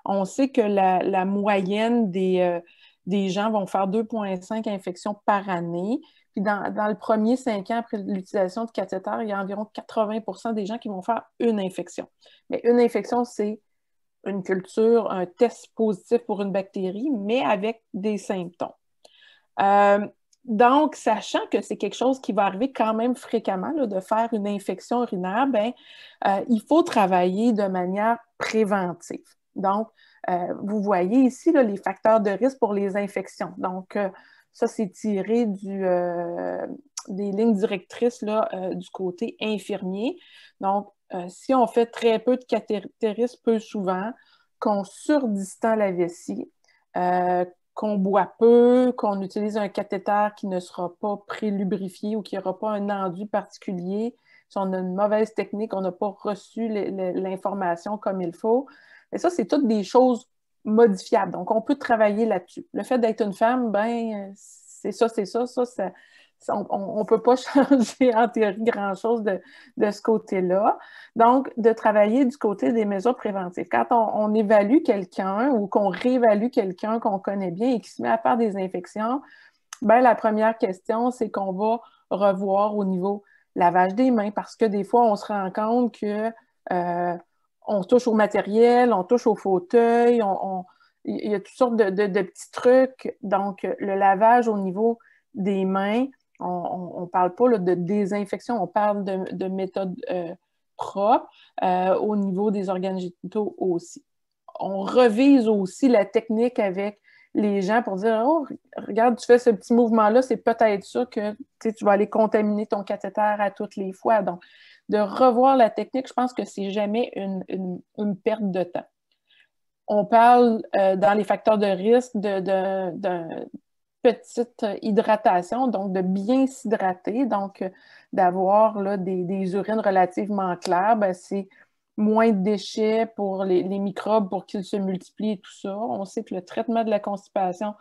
On sait que la moyenne des gens vont faire 2,5 infections par année. Puis dans le premier 5 ans après l'utilisation de cathéters, il y a environ 80% des gens qui vont faire une infection. Mais une infection, c'est une culture, un test positif pour une bactérie, mais avec des symptômes. Donc, sachant que c'est quelque chose qui va arriver quand même fréquemment, là, de faire une infection urinaire, ben, il faut travailler de manière préventive. Donc, vous voyez ici là, les facteurs de risque pour les infections. Donc, ça, c'est tiré des lignes directrices là, du côté infirmier. Donc, si on fait très peu de cathétérisme peu souvent, qu'on surdistend la vessie, qu'on boit peu, qu'on utilise un cathéter qui ne sera pas prélubrifié ou qui n'aura pas un enduit particulier, si on a une mauvaise technique, on n'a pas reçu l'information comme il faut. Et ça, c'est toutes des choses modifiables. Donc, on peut travailler là-dessus. Le fait d'être une femme, ben, c'est ça. On ne peut pas changer en théorie grand-chose de ce côté-là. Donc, de travailler du côté des mesures préventives. Quand on évalue quelqu'un ou qu'on réévalue quelqu'un qu'on connaît bien et qui se met à faire des infections, ben, la première question, c'est qu'on va revoir au niveau lavage des mains parce que des fois, on se rend compte que on touche au matériel, on touche au fauteuil, il y a toutes sortes de petits trucs. Donc, le lavage au niveau des mains, on ne parle pas là, de désinfection, on parle de méthode propre au niveau des organes génitaux aussi. On revise aussi la technique avec les gens pour dire « Oh, regarde, tu fais ce petit mouvement-là, c'est peut-être ça que tu vas aller contaminer ton cathéter à toutes les fois. » Donc, de revoir la technique, je pense que c'est jamais une perte de temps. On parle dans les facteurs de risque d'une petite hydratation, donc de bien s'hydrater, donc d'avoir là, des urines relativement claires, ben, c'est moins de déchets pour les microbes pour qu'ils se multiplient et tout ça. On sait que le traitement de la constipation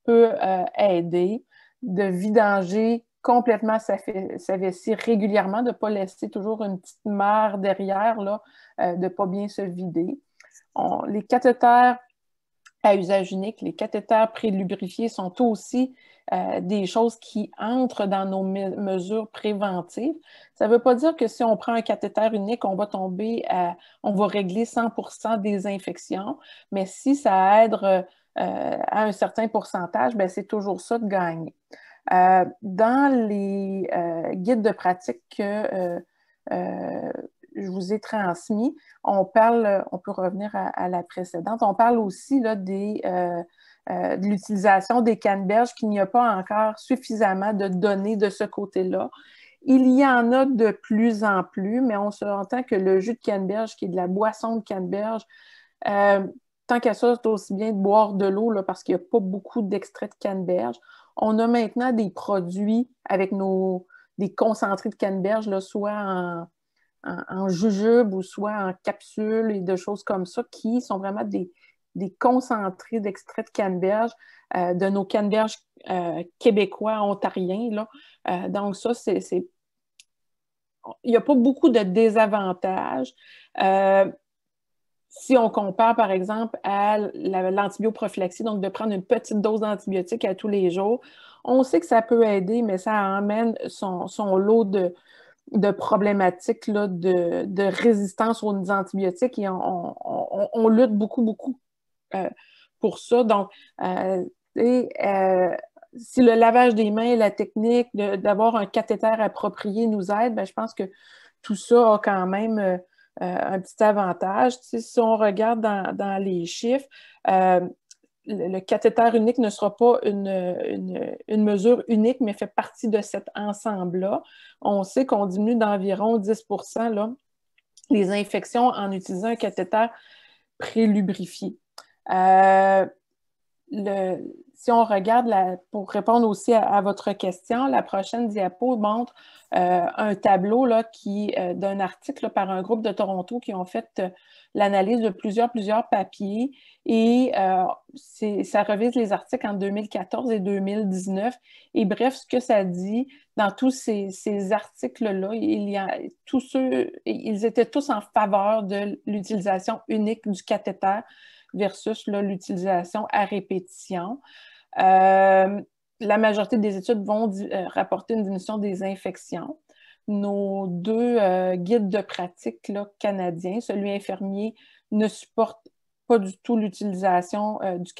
peut aider, de vidanger complètement sa vessie régulièrement, de ne pas laisser toujours une petite mare derrière, là, de ne pas bien se vider. Les cathéters à usage unique, les cathéters prélubrifiés sont aussi des choses qui entrent dans nos mesures préventives. Ça ne veut pas dire que si on prend un cathéter unique, on va régler 100% des infections, mais si ça aide à un certain pourcentage, ben, c'est toujours ça de gagner. Dans les guides de pratique que je vous ai transmis, on peut revenir à la précédente, on parle aussi là, de l'utilisation des canneberges, qu'il n'y a pas encore suffisamment de données de ce côté-là. Il y en a de plus en plus, mais on se entend que le jus de canneberge, qui est de la boisson de canneberge, tant qu'à ça, c'est aussi bien de boire de l'eau là, parce qu'il n'y a pas beaucoup d'extrait de canneberge. On a maintenant des produits avec des concentrés de canneberge, là, soit en jujube ou soit en capsule et de choses comme ça, qui sont vraiment des des concentrés d'extrait de canneberge, de nos canneberges québécois, ontariens, là. Donc ça, il n'y a pas beaucoup de désavantages. Si on compare, par exemple, à l'antibioprophylaxie, donc de prendre une petite dose d'antibiotiques à tous les jours, on sait que ça peut aider, mais ça amène son lot de problématiques là, de résistance aux antibiotiques et on lutte beaucoup pour ça. Donc, si le lavage des mains, la technique d'avoir un cathéter approprié nous aide, bien, je pense que tout ça a quand même un petit avantage. Tu sais, si on regarde dans les chiffres, le cathéter unique ne sera pas une mesure unique, mais fait partie de cet ensemble-là. On sait qu'on diminue d'environ 10% là, les infections en utilisant un cathéter prélubrifié. Si on regarde, pour répondre aussi à votre question, la prochaine diapo montre un tableau là, d'un article là, par un groupe de Toronto qui ont fait l'analyse de plusieurs papiers et ça revise les articles en 2014 et 2019. Et bref, ce que ça dit, dans tous ces articles-là, ils étaient tous en faveur de l'utilisation unique du cathéter versus l'utilisation à répétition. La majorité des études vont rapporter une diminution des infections. Nos deux guides de pratique là, canadiens, celui infirmier, ne supporte pas du tout l'utilisation du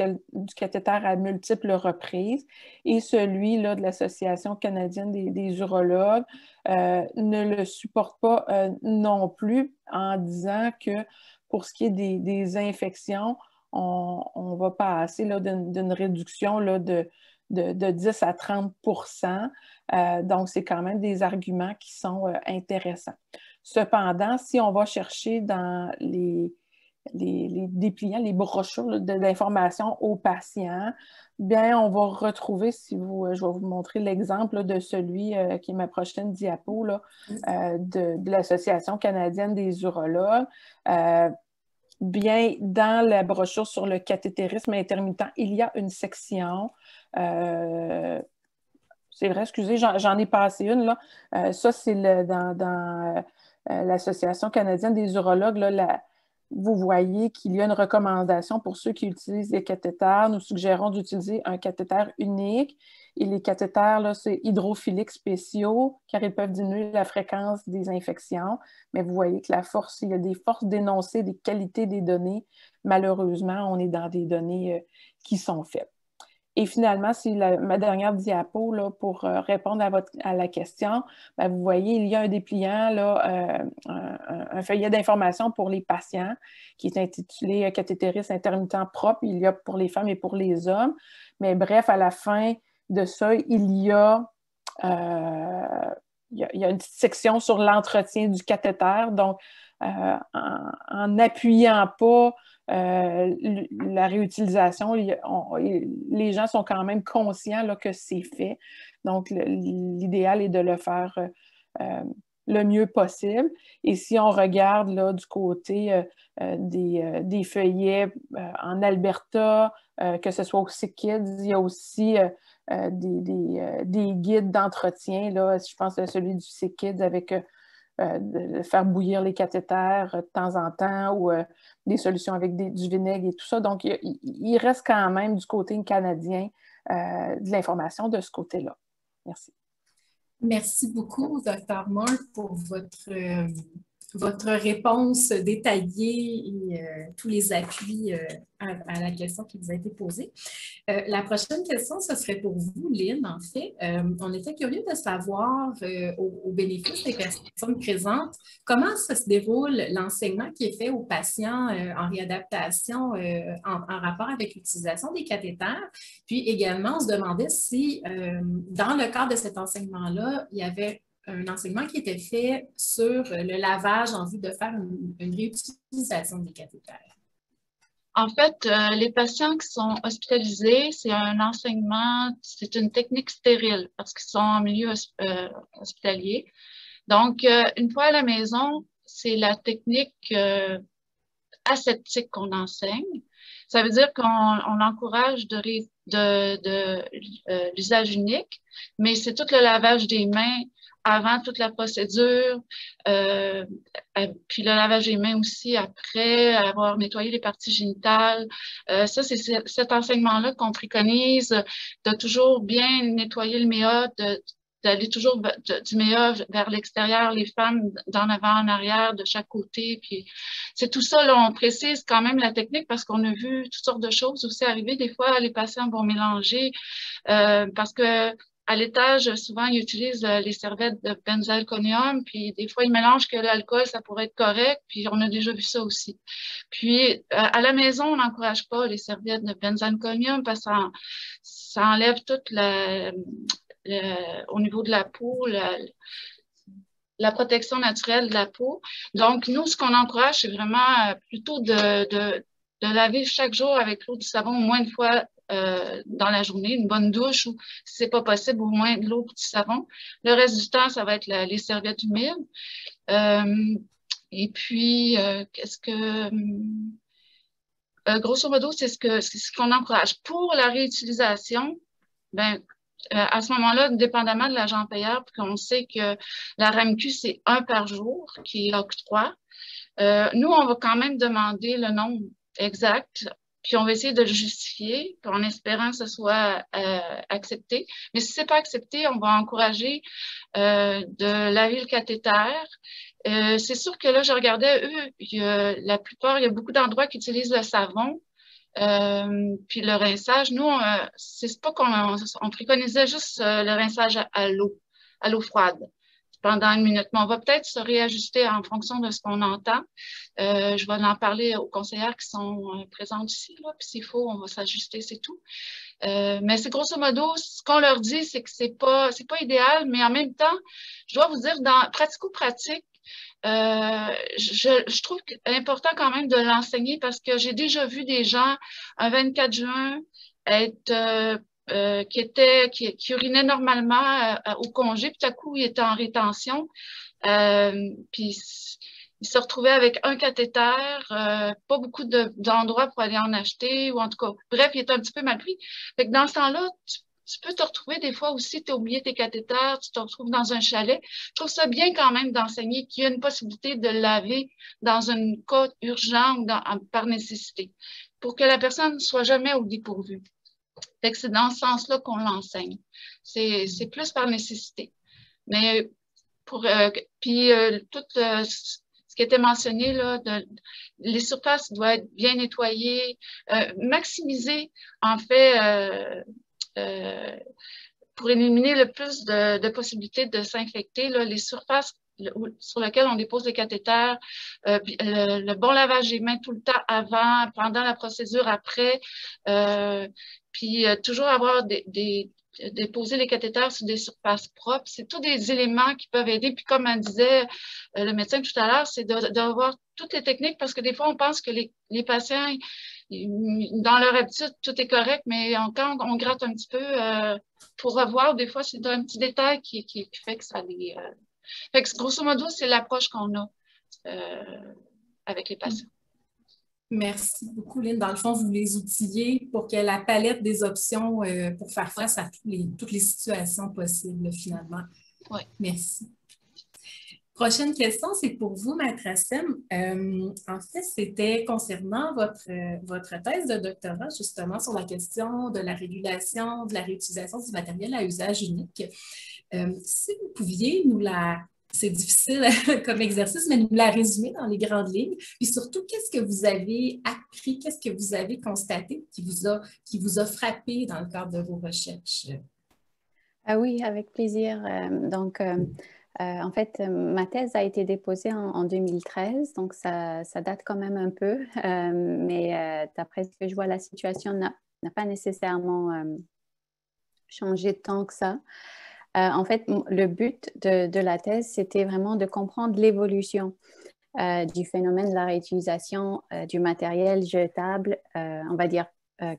cathéter à multiples reprises et celui là, de l'Association canadienne des urologues ne le supporte pas non plus en disant que pour ce qui est des infections, on va passer d'une réduction là, de 10 à 30%. Donc, c'est quand même des arguments qui sont intéressants. Cependant, si on va chercher dans les dépliants, les brochures d'information aux patients, bien, on va retrouver, je vais vous montrer l'exemple de celui qui est ma prochaine diapo là, de l'Association canadienne des urologues. Bien, dans la brochure sur le cathétérisme intermittent, il y a une section. C'est vrai, excusez, j'en ai passé une. Là. Ça, c'est dans l'Association canadienne des urologues. Là, vous voyez qu'il y a une recommandation pour ceux qui utilisent des cathéters. Nous suggérons d'utiliser un cathéter unique. Et les cathéters, là, c'est hydrophiliques spéciaux, car ils peuvent diminuer la fréquence des infections. Mais vous voyez que il y a des forces d'énoncer des qualités des données. Malheureusement, on est dans des données qui sont faibles. Et finalement, c'est ma dernière diapo là, pour répondre à la question. Bien, vous voyez, il y a un dépliant, là, un feuillet d'information pour les patients qui est intitulé « Cathétérisme intermittent propre ». Il y a pour les femmes et pour les hommes. Mais bref, à la fin de ça, il y a une petite section sur l'entretien du cathéter. Donc, en n'appuyant pas la réutilisation, les gens sont quand même conscients là, que c'est fait. Donc, l'idéal est de le faire le mieux possible. Et si on regarde là, du côté des feuillets en Alberta, que ce soit au SickKids, il y a aussi des guides d'entretien. Je pense à celui du SickKids avec de faire bouillir les cathéters de temps en temps ou des solutions avec du vinaigre et tout ça. Donc, il reste quand même du côté canadien de l'information de ce côté-là. Merci. Merci beaucoup, Dr. Moore, pour votre réponse détaillée et tous les appuis à la question qui vous a été posée. La prochaine question, ce serait pour vous, Lynn, en fait. On était curieux de savoir, au bénéfice des personnes présentes, comment ça se déroule l'enseignement qui est fait aux patients en réadaptation en rapport avec l'utilisation des cathéters. Puis également, on se demandait si, dans le cadre de cet enseignement-là, il y avait un enseignement qui était fait sur le lavage en vue de faire une réutilisation des cathéters. En fait, les patients qui sont hospitalisés, c'est un enseignement, c'est une technique stérile parce qu'ils sont en milieu hospitalier. Donc, une fois à la maison, c'est la technique aseptique qu'on enseigne. Ça veut dire qu'on encourage l'usage unique, mais c'est tout le lavage des mains avant toute la procédure, puis le lavage des mains aussi après avoir nettoyé les parties génitales. Ça, c'est cet enseignement-là qu'on préconise, de toujours bien nettoyer le méa, d'aller toujours du méa vers l'extérieur, les femmes d'en avant, en arrière, de chaque côté. Puis c'est tout ça, là, on précise quand même la technique parce qu'on a vu toutes sortes de choses aussi arriver. Des fois, les patients vont mélanger parce que à l'étage, souvent, ils utilisent les serviettes de benzalconium, puis des fois, ils mélangent que l'alcool, ça pourrait être correct, puis on a déjà vu ça aussi. Puis, à la maison, on n'encourage pas les serviettes de benzalconium parce que ça enlève tout au niveau de la peau, la protection naturelle de la peau. Donc, nous, ce qu'on encourage, c'est vraiment plutôt de laver chaque jour avec l'eau du savon au moins une fois dans la journée, une bonne douche ou, si c'est pas possible, au moins de l'eau et du savon. Le reste du temps, ça va être les serviettes humides. Et puis, grosso modo, c'est ce qu'on encourage. Pour la réutilisation, à ce moment-là, dépendamment de l'agent payeur, puis qu'on sait que la RAMQ, c'est 1 par jour qui est octroi, nous, on va quand même demander le nombre exact, puis on va essayer de le justifier, en espérant que ce soit accepté. Mais si c'est pas accepté, on va encourager de laver le cathéter. C'est sûr que là, je regardais, eux, la plupart, il y a beaucoup d'endroits qui utilisent le savon. Puis le rinçage, nous, c'est pas qu'on préconisait juste le rinçage à l'eau froide pendant 1 minute. Mais on va peut-être se réajuster en fonction de ce qu'on entend. Je vais en parler aux conseillères qui sont présentes ici, là, puis s'il faut, on va s'ajuster, c'est tout. Mais c'est grosso modo, ce qu'on leur dit, c'est que c'est pas idéal, mais en même temps, je dois vous dire, dans pratico-pratique, je trouve important quand même de l'enseigner parce que j'ai déjà vu des gens un 24 juin qui urinaient normalement au congé, puis tout à coup, ils étaient en rétention. Puis ils se retrouvaient avec un cathéter, pas beaucoup d'endroits pour aller en acheter, ou en tout cas, bref, ils étaient un petit peu mal pris. Fait que dans ce temps-là, tu peux te retrouver des fois aussi, tu as oublié tes cathéters, tu te retrouves dans un chalet. Je trouve ça bien quand même d'enseigner qu'il y a une possibilité de laver dans un cas urgent ou par nécessité, pour que la personne ne soit jamais au dépourvu. Fait que c'est dans ce sens-là qu'on l'enseigne. C'est plus par nécessité. Mais tout ce qui était mentionné, là, les surfaces doivent être bien nettoyées, maximiser, en fait, pour éliminer le plus de possibilités de s'infecter, les surfaces sur lesquelles on dépose les cathéters, le bon lavage des mains tout le temps avant, pendant la procédure, après, puis toujours avoir déposer les cathéters sur des surfaces propres. C'est tous des éléments qui peuvent aider. Puis comme disait le médecin tout à l'heure, c'est d'avoir toutes les techniques parce que des fois, on pense que les patients, dans leur habitude, tout est correct, mais quand on gratte un petit peu pour revoir, des fois, c'est un petit détail qui fait que ça les... Fait que grosso modo, c'est l'approche qu'on a avec les patients. Merci beaucoup, Lynn. Dans le fond, vous les outillez pour qu'il y ait la palette des options pour faire face à toutes les situations possibles, finalement. Oui. Merci. Prochaine question, c'est pour vous, Maître Assem. En fait, c'était concernant votre thèse de doctorat, justement, sur la question de la régulation, de la réutilisation du matériel à usage unique. Si vous pouviez nous c'est difficile comme exercice, mais nous la résumer dans les grandes lignes. Puis surtout, qu'est-ce que vous avez appris, qu'est-ce que vous avez constaté qui vous a frappé dans le cadre de vos recherches? Ah oui, avec plaisir. En fait, ma thèse a été déposée en 2013, donc ça date quand même un peu. Mais d'après ce que je vois, la situation n'a pas nécessairement changé tant que ça. En fait, le but de la thèse, c'était vraiment de comprendre l'évolution du phénomène de la réutilisation du matériel jetable, on va dire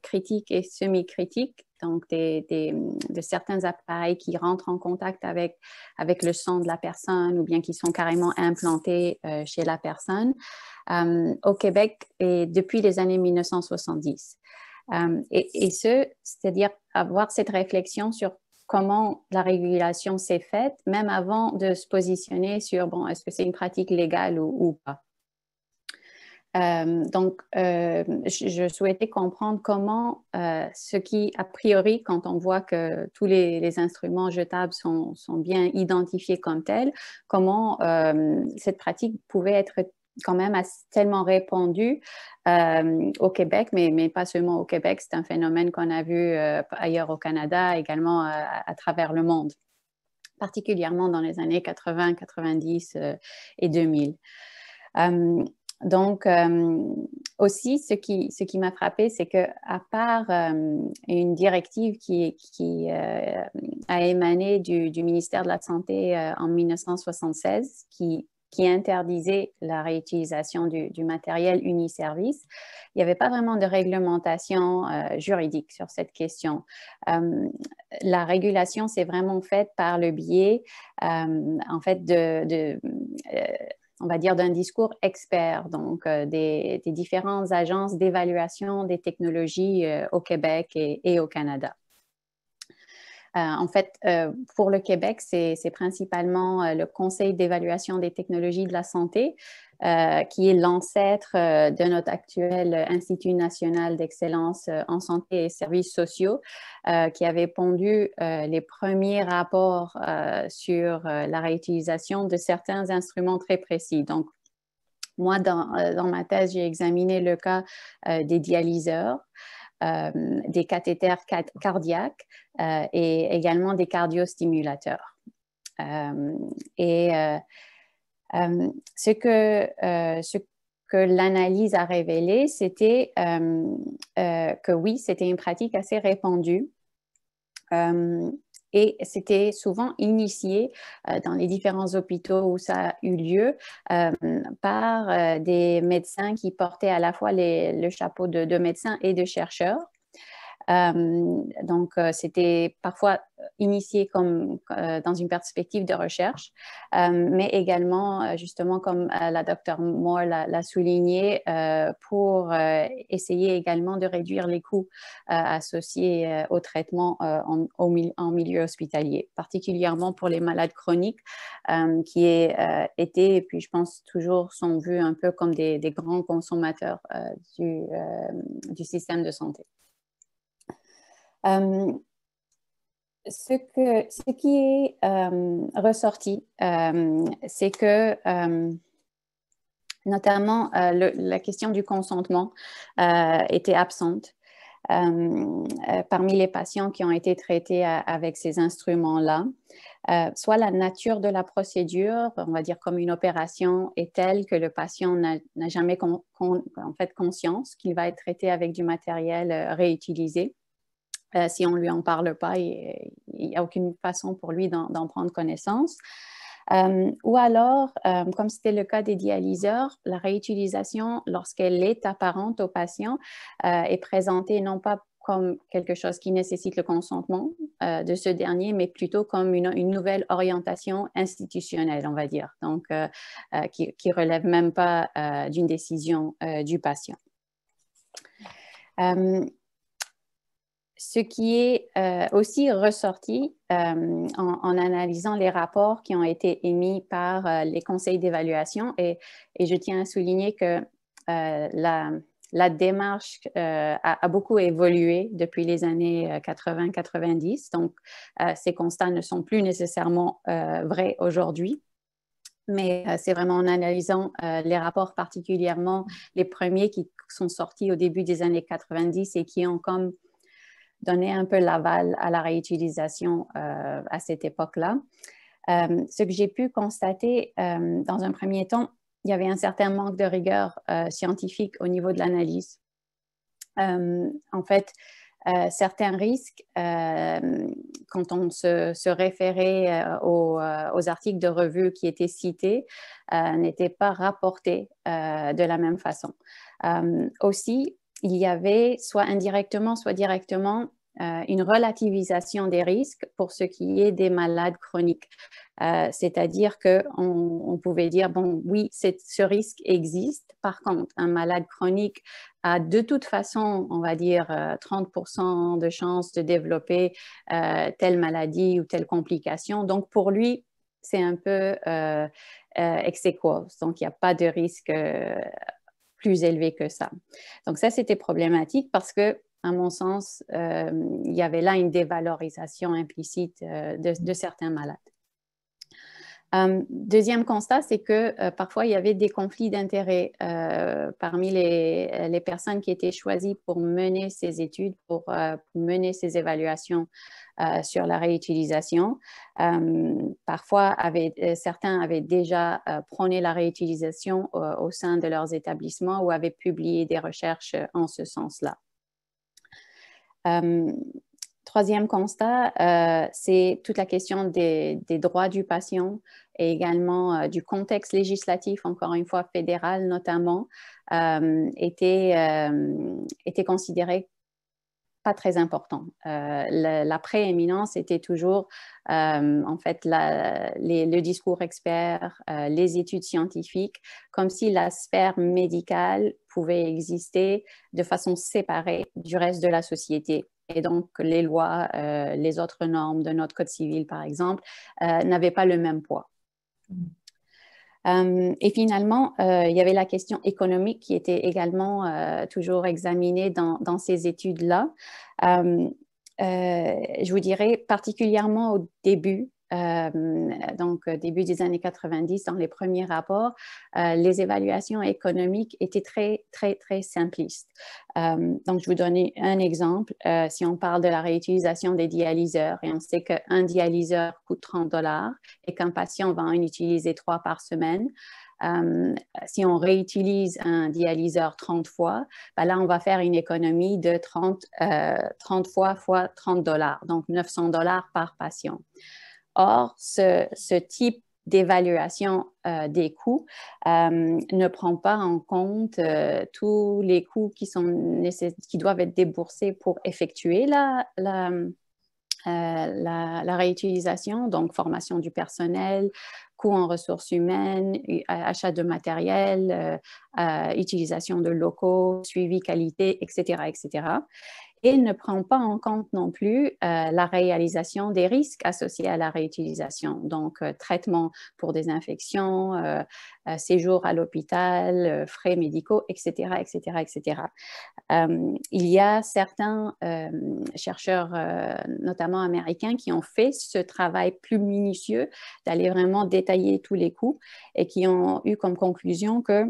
critique et semi-critique donc de certains appareils qui rentrent en contact avec le sang de la personne ou bien qui sont carrément implantés chez la personne au Québec et depuis les années 1970. C'est-à-dire avoir cette réflexion sur comment la régulation s'est faite, même avant de se positionner sur, bon, est-ce que c'est une pratique légale ou pas. Je souhaitais comprendre comment ce qui, a priori, quand on voit que tous les instruments jetables sont bien identifiés comme tels, comment cette pratique pouvait être quand même tellement répandue au Québec, mais pas seulement au Québec, c'est un phénomène qu'on a vu ailleurs au Canada, également à travers le monde, particulièrement dans les années 80, 90 et 2000. Aussi, ce qui m'a frappé, c'est qu'à part une directive qui a émané du ministère de la Santé en 1976, qui interdisait la réutilisation du matériel uniservice, il n'y avait pas vraiment de réglementation juridique sur cette question. La régulation s'est vraiment faite par le biais, en fait, on va dire, d'un discours expert, donc des différentes agences d'évaluation des technologies au Québec et au Canada. En fait, pour le Québec, c'est principalement le Conseil d'évaluation des technologies de la santé, qui est l'ancêtre de notre actuel Institut national d'excellence en santé et services sociaux, qui avait pondu les premiers rapports sur la réutilisation de certains instruments très précis. Donc, moi, dans ma thèse, j'ai examiné le cas des dialyseurs, des cathéters cardiaques et également des cardiostimulateurs. Ce que l'analyse a révélé, c'était que oui, c'était une pratique assez répandue. Et c'était souvent initié dans les différents hôpitaux où ça a eu lieu par des médecins qui portaient à la fois le chapeau de médecin et de chercheur. C'était parfois initié comme dans une perspective de recherche, mais également, justement, comme la Dr Moore l'a souligné, pour essayer également de réduire les coûts associés au traitement en milieu hospitalier, particulièrement pour les malades chroniques qui étaient, et puis je pense toujours, sont vus un peu comme des grands consommateurs du système de santé. Ce qui est ressorti, c'est que notamment la question du consentement était absente parmi les patients qui ont été traités avec ces instruments-là. Soit la nature de la procédure, on va dire comme une opération, est telle que le patient n'a jamais en fait conscience qu'il va être traité avec du matériel réutilisé. Si on ne lui en parle pas, il n'y a aucune façon pour lui d'en prendre connaissance. Ou alors, comme c'était le cas des dialyseurs, la réutilisation, lorsqu'elle est apparente au patient, est présentée non pas comme quelque chose qui nécessite le consentement de ce dernier, mais plutôt comme une nouvelle orientation institutionnelle, on va dire, donc qui ne relève même pas d'une décision du patient. Ce qui est aussi ressorti en analysant les rapports qui ont été émis par les conseils d'évaluation, et je tiens à souligner que la démarche a beaucoup évolué depuis les années 80-90, donc ces constats ne sont plus nécessairement vrais aujourd'hui. Mais c'est vraiment en analysant les rapports, particulièrement les premiers qui sont sortis au début des années 90 et qui ont comme donné un peu l'aval à la réutilisation à cette époque-là. Ce que j'ai pu constater dans un premier temps, il y avait un certain manque de rigueur scientifique au niveau de l'analyse. En fait, certains risques, quand on se référait aux articles de revue qui étaient cités, n'étaient pas rapportés de la même façon. Aussi, il y avait soit indirectement, soit directement une relativisation des risques pour ce qui est des malades chroniques. C'est-à-dire qu'on pouvait dire, bon, oui, ce risque existe. Par contre, un malade chronique a de toute façon, on va dire, 30% de chances de développer telle maladie ou telle complication. Donc, pour lui, c'est un peu ex aequo. Donc, il n'y a pas de risque plus élevé que ça. Donc, ça, c'était problématique parce que, à mon sens, il y avait là une dévalorisation implicite de certains malades. Deuxième constat, c'est que parfois, il y avait des conflits d'intérêts parmi les personnes qui étaient choisies pour mener ces études, pour mener ces évaluations sur la réutilisation. Parfois, certains avaient déjà prôné la réutilisation au sein de leurs établissements ou avaient publié des recherches en ce sens-là. Troisième constat, c'est toute la question des droits du patient et également du contexte législatif, encore une fois fédéral notamment, était considéré pas très important. La prééminence était toujours en fait le discours expert, les études scientifiques, comme si la sphère médicale pouvait exister de façon séparée du reste de la société. Et donc, les lois, les autres normes de notre Code civil, par exemple, n'avaient pas le même poids. Et finalement, il y avait la question économique qui était également toujours examinée dans ces études-là. Je vous dirais particulièrement au début, donc début des années 90, dans les premiers rapports, les évaluations économiques étaient très, très, très simplistes. Donc, je vais vous donner un exemple. Si on parle de la réutilisation des dialyseurs, et on sait qu'un dialyseur coûte 30 $ et qu'un patient va en utiliser 3 par semaine, si on réutilise un dialyseur 30 fois, ben là, on va faire une économie de 30 fois 30 $, donc 900 $ par patient. Or, ce type d'évaluation des coûts ne prend pas en compte tous les coûts qui doivent être déboursés pour effectuer la réutilisation, donc formation du personnel, coûts en ressources humaines, achat de matériel, utilisation de locaux, suivi qualité, etc., etc. Et il ne prend pas en compte non plus la réalisation des risques associés à la réutilisation, donc traitement pour des infections, séjour à l'hôpital, frais médicaux, etc., etc., etc. Il y a certains chercheurs, notamment américains, qui ont fait ce travail plus minutieux d'aller vraiment détailler tous les coûts et qui ont eu comme conclusion que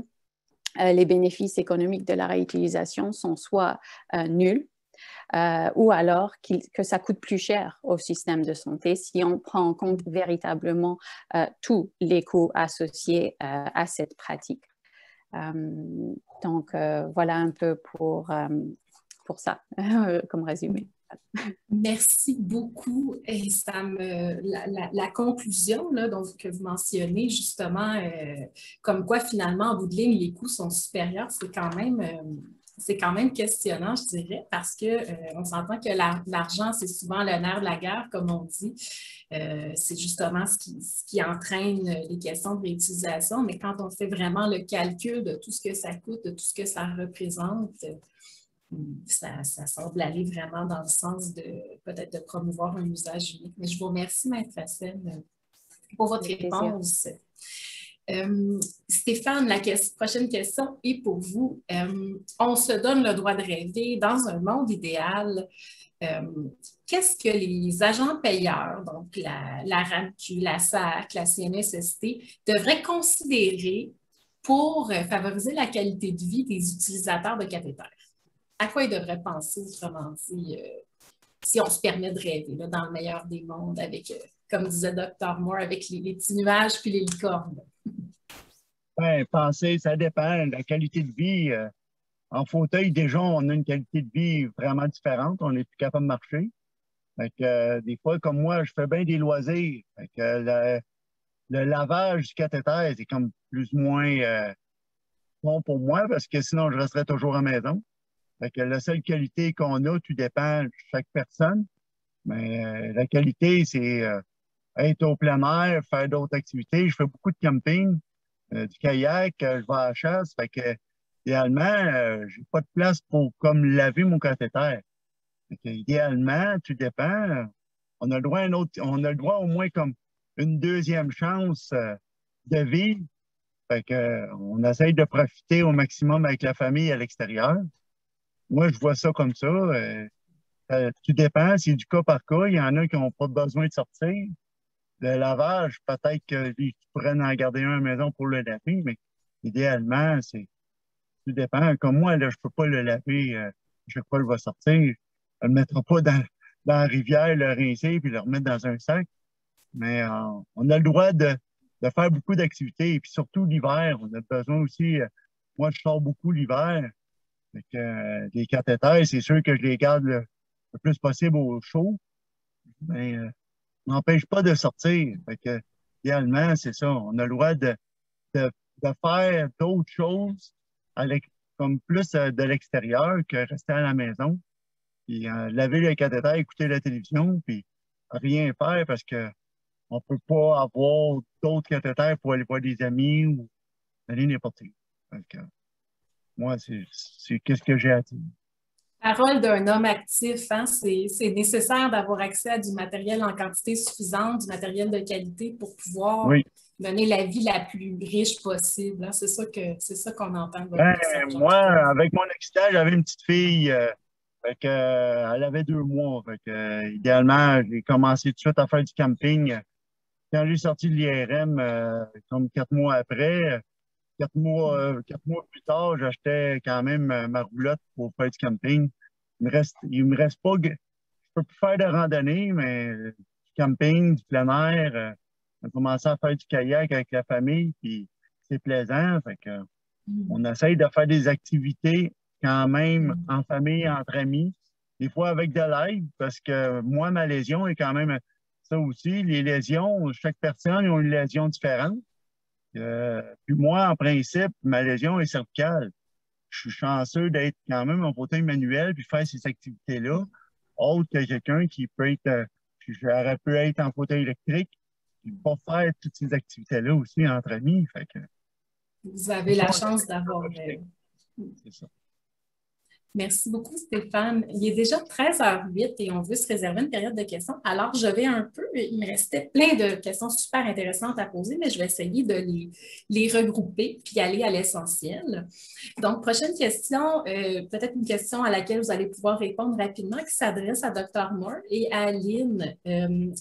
les bénéfices économiques de la réutilisation sont soit nuls, ou alors que ça coûte plus cher au système de santé si on prend en compte véritablement tous les coûts associés à cette pratique. Donc, voilà un peu pour ça, comme résumé. Merci beaucoup. Et la conclusion là, donc, que vous mentionnez, justement, comme quoi finalement, en bout de ligne, les coûts sont supérieurs, c'est quand même questionnant, je dirais, parce qu'on s'entend que l'argent, c'est souvent le nerf de la guerre, comme on dit. C'est justement ce qui entraîne les questions de réutilisation, mais quand on fait vraiment le calcul de tout ce que ça coûte, de tout ce que ça représente, ça semble aller vraiment dans le sens peut-être de promouvoir un usage unique. Mais je vous remercie, Maître Hassen, pour votre réponse. Stéphane, la prochaine question est pour vous. On se donne le droit de rêver dans un monde idéal. Qu'est-ce que les agents payeurs, donc la RAMQ, la SAC, la CNSST, devraient considérer pour favoriser la qualité de vie des utilisateurs de cathéters? À quoi ils devraient penser, autrement dit, si on se permet de rêver, là, dans le meilleur des mondes, avec, comme disait Dr. Moore, avec les petits nuages puis les licornes? Bien, penser, ça dépend. La qualité de vie, en fauteuil, déjà, on a une qualité de vie vraiment différente. On n'est plus capable de marcher. Fait que, des fois, comme moi, je fais bien des loisirs. Fait que le lavage du cathéter, c'est comme plus ou moins bon pour moi parce que sinon, je resterais toujours à la maison. Fait que la seule qualité qu'on a, tout dépend de chaque personne. Mais la qualité, c'est être au plein air, faire d'autres activités. Je fais beaucoup de camping, du kayak, je vais à la chasse. Fait que, idéalement, j'ai pas de place pour comme laver mon cathéter. Fait que, idéalement, tout dépend. On a le droit à on a le droit au moins comme une deuxième chance de vivre. Fait que, on essaye de profiter au maximum avec la famille à l'extérieur. Moi, je vois ça comme ça. Tout dépend, c'est du cas par cas. Il y en a qui n'ont pas besoin de sortir. Le lavage, peut-être qu'ils pourraient en garder un à la maison pour le laver, mais idéalement, tout dépend. Comme moi, là, je ne peux pas le laver chaque fois qu'il va sortir. Je ne le mettrai pas dans la rivière, le rincer puis le remettre dans un sac. Mais on a le droit de faire beaucoup d'activités. Et puis surtout l'hiver, on a besoin aussi. Moi, je sors beaucoup l'hiver. Les cathéters, c'est sûr que je les garde le plus possible au chaud. Mais n'empêche pas de sortir. Fait que, idéalement, c'est ça. On a le droit de faire d'autres choses comme plus de l'extérieur que rester à la maison. Puis laver le cathéter, écouter la télévision, puis rien faire parce que on peut pas avoir d'autres cathéters pour aller voir des amis ou aller n'importe où. Fait que, moi, c'est qu'est-ce que j'ai à dire. Parole d'un homme actif, hein? C'est nécessaire d'avoir accès à du matériel en quantité suffisante, du matériel de qualité pour pouvoir mener la vie la plus riche possible. Hein? C'est ça qu'on entend. Moi, avec mon accident, j'avais une petite fille, elle avait 2 mois. Idéalement, j'ai commencé tout de suite à faire du camping. Quand j'ai sorti de l'IRM, comme 4 mois après, 4 mois plus tard, j'achetais quand même ma roulotte pour faire du camping. Il me reste pas, je peux plus faire de randonnée, mais du camping, du plein air, on a commencé à faire du kayak avec la famille, puis c'est plaisant. Fait que, on essaye de faire des activités quand même en famille, entre amis, des fois avec de l'aide, parce que moi, ma lésion est quand même ça aussi. Les lésions, chaque personne a une lésion différente. Puis moi, en principe, ma lésion est cervicale. Je suis chanceux d'être quand même en fauteuil manuel puis faire ces activités-là, autre que quelqu'un qui peut être, j'aurais pu être en fauteuil électrique, puis pas faire toutes ces activités-là aussi entre amis. Fait que, vous avez la chance d'avoir. C'est ça. Merci beaucoup, Stéphane. Il est déjà 13h08 et on veut se réserver une période de questions. Alors, il me restait plein de questions super intéressantes à poser, mais je vais essayer de les regrouper puis aller à l'essentiel. Donc, prochaine question, peut-être une question à laquelle vous allez pouvoir répondre rapidement, qui s'adresse à Dr. Moore et à Lynn.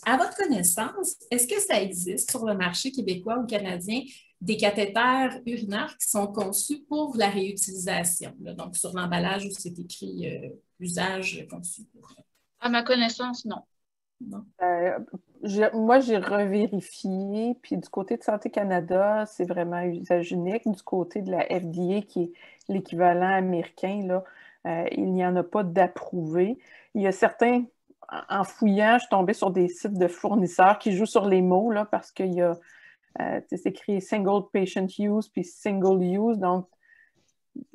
À votre connaissance, est-ce que ça existe sur le marché québécois ou canadien des cathéters urinaires qui sont conçus pour la réutilisation? Là. Donc, sur l'emballage où c'est écrit usage conçu pour. À ma connaissance, non. Non. Moi, j'ai revérifié, puis du côté de Santé Canada, c'est vraiment usage unique. Du côté de la FDA, qui est l'équivalent américain, là, il n'y en a pas d'approuvé. Il y a certains, en fouillant, je suis tombée sur des sites de fournisseurs qui jouent sur les mots, là, parce qu'il y a c'est écrit single patient use puis single use, donc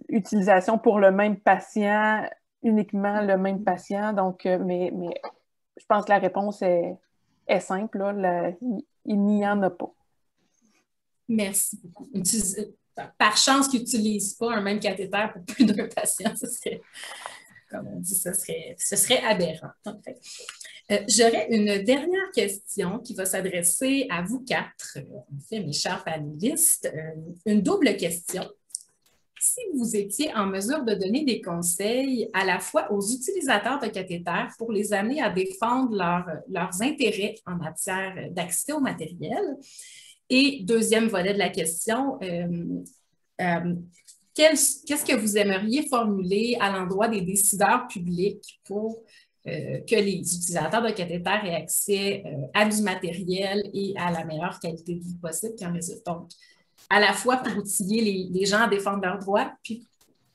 utilisation pour le même patient, uniquement le même patient. Donc, mais je pense que la réponse est simple. Là, il n'y en a pas. Merci beaucoup. Par chance qu'ils n'utilisent pas un même cathéter pour plus d'un patient, ce serait, comme on dit, ce serait aberrant. En fait. J'aurais une dernière question qui va s'adresser à vous 4, en fait, mes chers panélistes. Une double question. Si vous étiez en mesure de donner des conseils à la fois aux utilisateurs de cathéters pour les amener à défendre leurs intérêts en matière d'accès au matériel, et deuxième volet de la question, qu'est-ce que vous aimeriez formuler à l'endroit des décideurs publics pour que les utilisateurs de cathéters aient accès à du matériel et à la meilleure qualité de vie possible qui en résulte. Donc, à la fois pour outiller les gens à défendre leurs droits, puis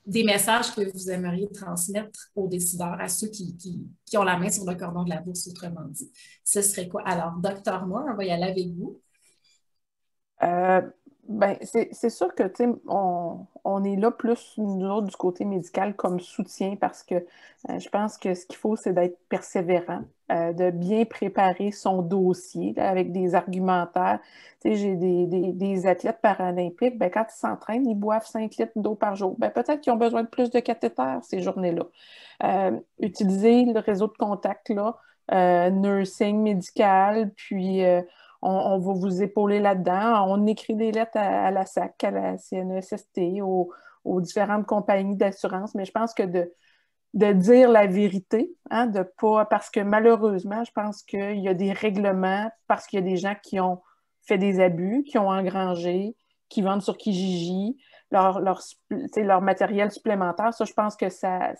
des messages que vous aimeriez transmettre aux décideurs, à ceux qui ont la main sur le cordon de la bourse, autrement dit. Ce serait quoi? Alors, Dr. Moore, on va y aller avec vous. Ben, c'est sûr que, tu sais, on est là plus, nous autres, du côté médical comme soutien parce que je pense que ce qu'il faut, c'est d'être persévérant, de bien préparer son dossier là, avec des argumentaires. Tu sais, j'ai des athlètes paralympiques, ben, quand ils s'entraînent, ils boivent 5 litres d'eau par jour. Ben, peut-être qu'ils ont besoin de plus de cathéters ces journées-là. Utiliser le réseau de contacts, là, nursing médical, puis on va vous épauler là-dedans. On écrit des lettres à la SAC, à la CNESST, aux différentes compagnies d'assurance, mais je pense que de dire la vérité, hein, de pas, parce que malheureusement, je pense qu'il y a des règlements, parce qu'il y a des gens qui ont fait des abus, qui ont engrangé, qui vendent sur Kijiji, leur matériel supplémentaire. Ça, je pense que ça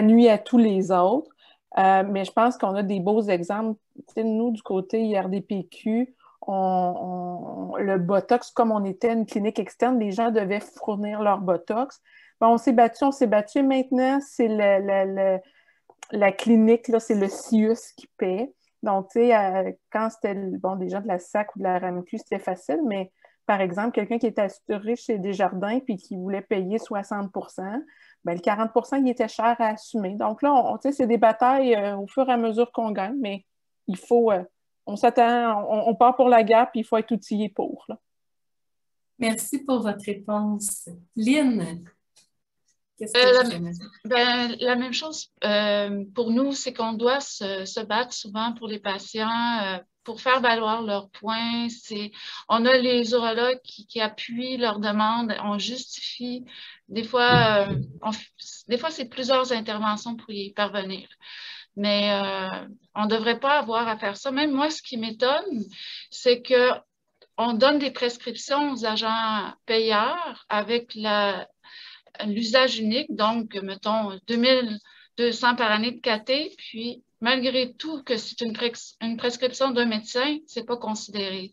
nuit à tous les autres. Mais je pense qu'on a des beaux exemples. T'sais, nous, du côté IRDPQ, le Botox, comme on était une clinique externe, les gens devaient fournir leur Botox. Bon, on s'est battu. Maintenant, c'est la clinique, là, c'est le CIUS qui paie. Donc, tu sais, quand c'était des gens de la SAC ou de la RAMQ, c'était facile, mais par exemple, quelqu'un qui était assuré chez Desjardins puis qui voulait payer 60 ben, le 40 il était cher à assumer. Donc là, tu sais, c'est des batailles au fur et à mesure qu'on gagne, mais il faut, on s'attend, on part pour la guerre puis il faut être outillé pour. Là. Merci pour votre réponse. Lynn, qu'est-ce que vous aimez? La même chose pour nous, c'est qu'on doit se battre souvent pour les patients, pour faire valoir leurs points. On a les urologues qui appuient leurs demandes, on justifie. Des fois, c'est plusieurs interventions pour y parvenir. Mais on ne devrait pas avoir à faire ça. Même moi, ce qui m'étonne, c'est qu'on donne des prescriptions aux agents payeurs avec l'usage unique, donc, mettons, 2200 par année de caté, puis malgré tout que c'est une prescription d'un médecin, c'est pas considéré.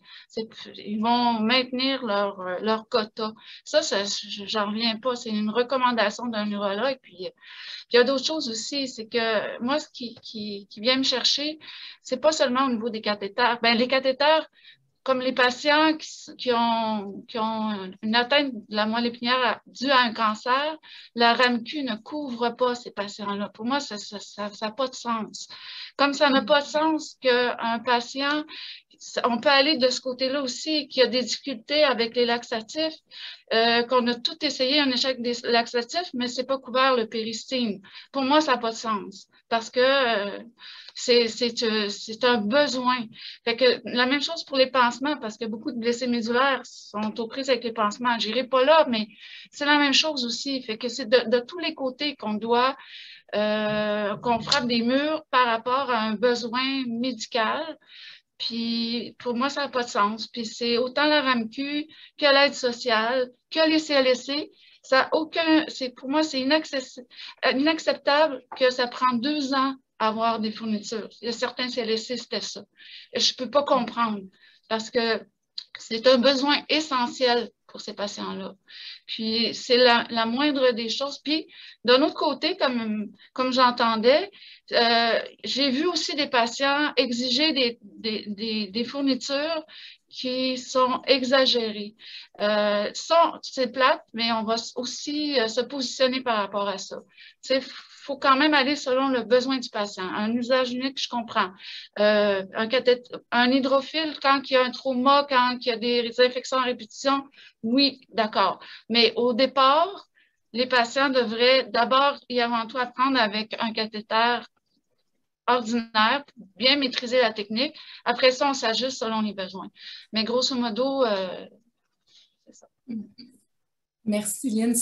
Ils vont maintenir leur quota. Ça, j'en reviens pas. C'est une recommandation d'un urologue. Puis il y a d'autres choses aussi. C'est que moi, ce qui vient me chercher, c'est pas seulement au niveau des cathéters. Ben, les cathéters, comme les patients qui ont une atteinte de la moelle épinière due à un cancer, la RAMQ ne couvre pas ces patients-là. Pour moi, ça n'a pas de sens. Comme ça n'a pas de sens qu'un patient, on peut aller de ce côté-là aussi, qu'il y a des difficultés avec les laxatifs, qu'on a tout essayé, un échec des laxatifs, mais ce n'est pas couvert le péristine. Pour moi, ça n'a pas de sens parce que c'est un besoin. Fait que la même chose pour les pansements, parce que beaucoup de blessés médulaires sont aux prises avec les pansements. Je n'irai pas là, mais c'est la même chose aussi. Fait que c'est de tous les côtés qu'on doit, qu'on frappe des murs par rapport à un besoin médical. Puis pour moi, ça n'a pas de sens. Puis c'est autant la RAMQ que l'aide sociale, que les CLSC. Pour moi, c'est inacceptable que ça prend 2 ans à avoir des fournitures. Il y a certains CLSC, c'était ça. Et je ne peux pas comprendre parce que c'est un besoin essentiel pour ces patients-là. Puis c'est la moindre des choses. Puis d'un autre côté, comme j'entendais, j'ai vu aussi des patients exiger des fournitures qui sont exagérées. C'est plate, mais on va aussi se positionner par rapport à ça. Il faut quand même aller selon le besoin du patient. Un usage unique, je comprends. Un hydrophile, quand il y a un trauma, quand il y a des infections à répétition, oui, d'accord. Mais au départ, les patients devraient d'abord et avant tout apprendre avec un cathéter ordinaire, bien maîtriser la technique. Après ça, on s'ajuste selon les besoins. Mais grosso modo, c'est ça. Merci, Lynn.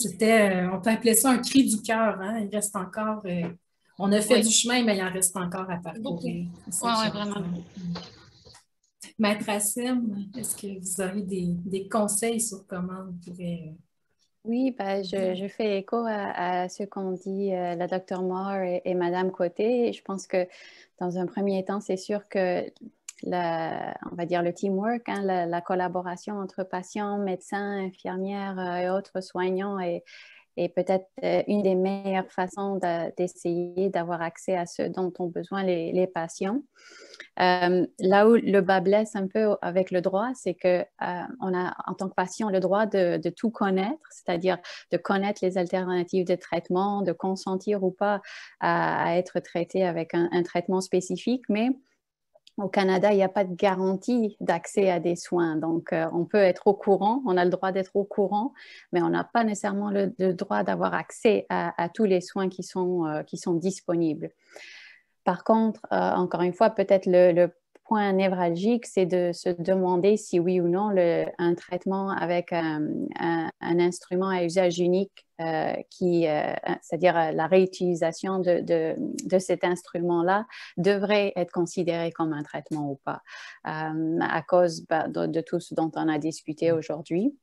On peut appeler ça un cri du cœur. Hein? Il reste encore, on a fait du chemin, mais il en reste encore à parcourir. Oui, vraiment. Maître Assim, est-ce que vous aurez des conseils sur comment on pourrait... Oui, je fais écho à ce qu'ont dit la Dr Moore et Madame Côté. Je pense que dans un premier temps, c'est sûr que on va dire le teamwork, hein, la collaboration entre patients, médecins, infirmières et autres soignants est est peut-être une des meilleures façons d'essayer d'avoir accès à ce dont ont besoin les patients. Là où le bas blesse un peu avec le droit, c'est qu'on a en tant que patient le droit de tout connaître, c'est-à-dire de connaître les alternatives de traitement, de consentir ou pas à être traité avec un traitement spécifique, mais au Canada, il n'y a pas de garantie d'accès à des soins. Donc, on peut être au courant, on a le droit d'être au courant, mais on n'a pas nécessairement le droit d'avoir accès à tous les soins qui sont disponibles. Par contre, encore une fois, peut-être le point névralgique, c'est de se demander si oui ou non un traitement avec un instrument à usage unique, c'est-à-dire la réutilisation de cet instrument-là, devrait être considéré comme un traitement ou pas, à cause de tout ce dont on a discuté aujourd'hui.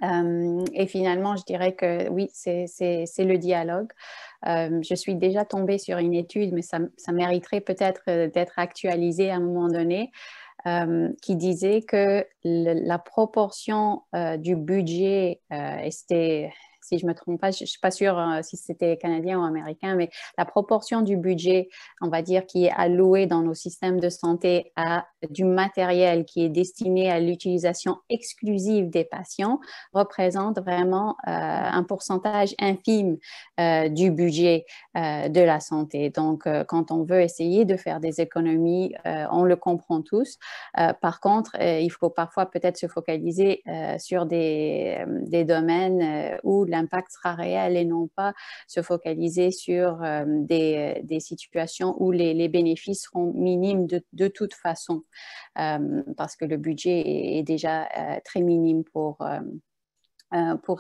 Et finalement, je dirais que oui, c'est le dialogue. Je suis déjà tombée sur une étude, mais ça mériterait peut-être d'être actualisé à un moment donné, qui disait que la proportion du budget, et c'était, si je ne me trompe pas, je ne suis pas sûre si c'était canadien ou américain, mais la proportion du budget, on va dire, qui est alloué dans nos systèmes de santé à du matériel qui est destiné à l'utilisation exclusive des patients représente vraiment un pourcentage infime du budget de la santé. Donc, quand on veut essayer de faire des économies, on le comprend tous. Par contre, il faut parfois peut-être se focaliser sur des domaines où l'impact sera réel et non pas se focaliser sur des situations où les bénéfices seront minimes de toute façon, parce que le budget est déjà très minime pour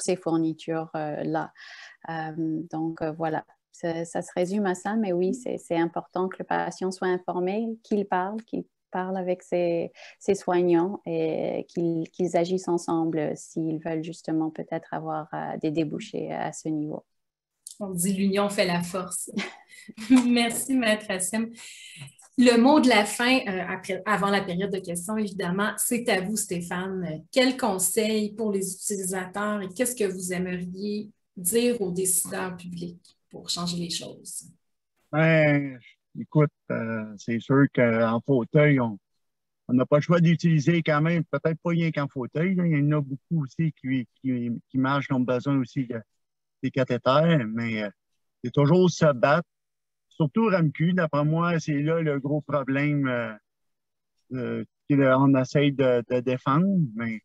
ces fournitures-là. Donc, voilà. Ça se résume à ça, mais oui, c'est important que le patient soit informé, qu'il parle avec ses soignants et qu'ils agissent ensemble s'ils veulent justement peut-être avoir des débouchés à ce niveau. On dit l'union fait la force. Merci, Maître Hassem. Le mot de la fin, avant la période de questions, évidemment, c'est à vous, Stéphane. Quels conseils pour les utilisateurs et qu'est-ce que vous aimeriez dire aux décideurs publics pour changer les choses? Ben, écoute, c'est sûr qu'en fauteuil, on n'a pas le choix d'utiliser quand même, peut-être pas rien qu'en fauteuil. Là. Il y en a beaucoup aussi qui marchent, qui ont besoin aussi des cathéters, mais c'est toujours se battre. Surtout RAMQ, d'après moi, c'est là le gros problème qu'on essaye de défendre. Mais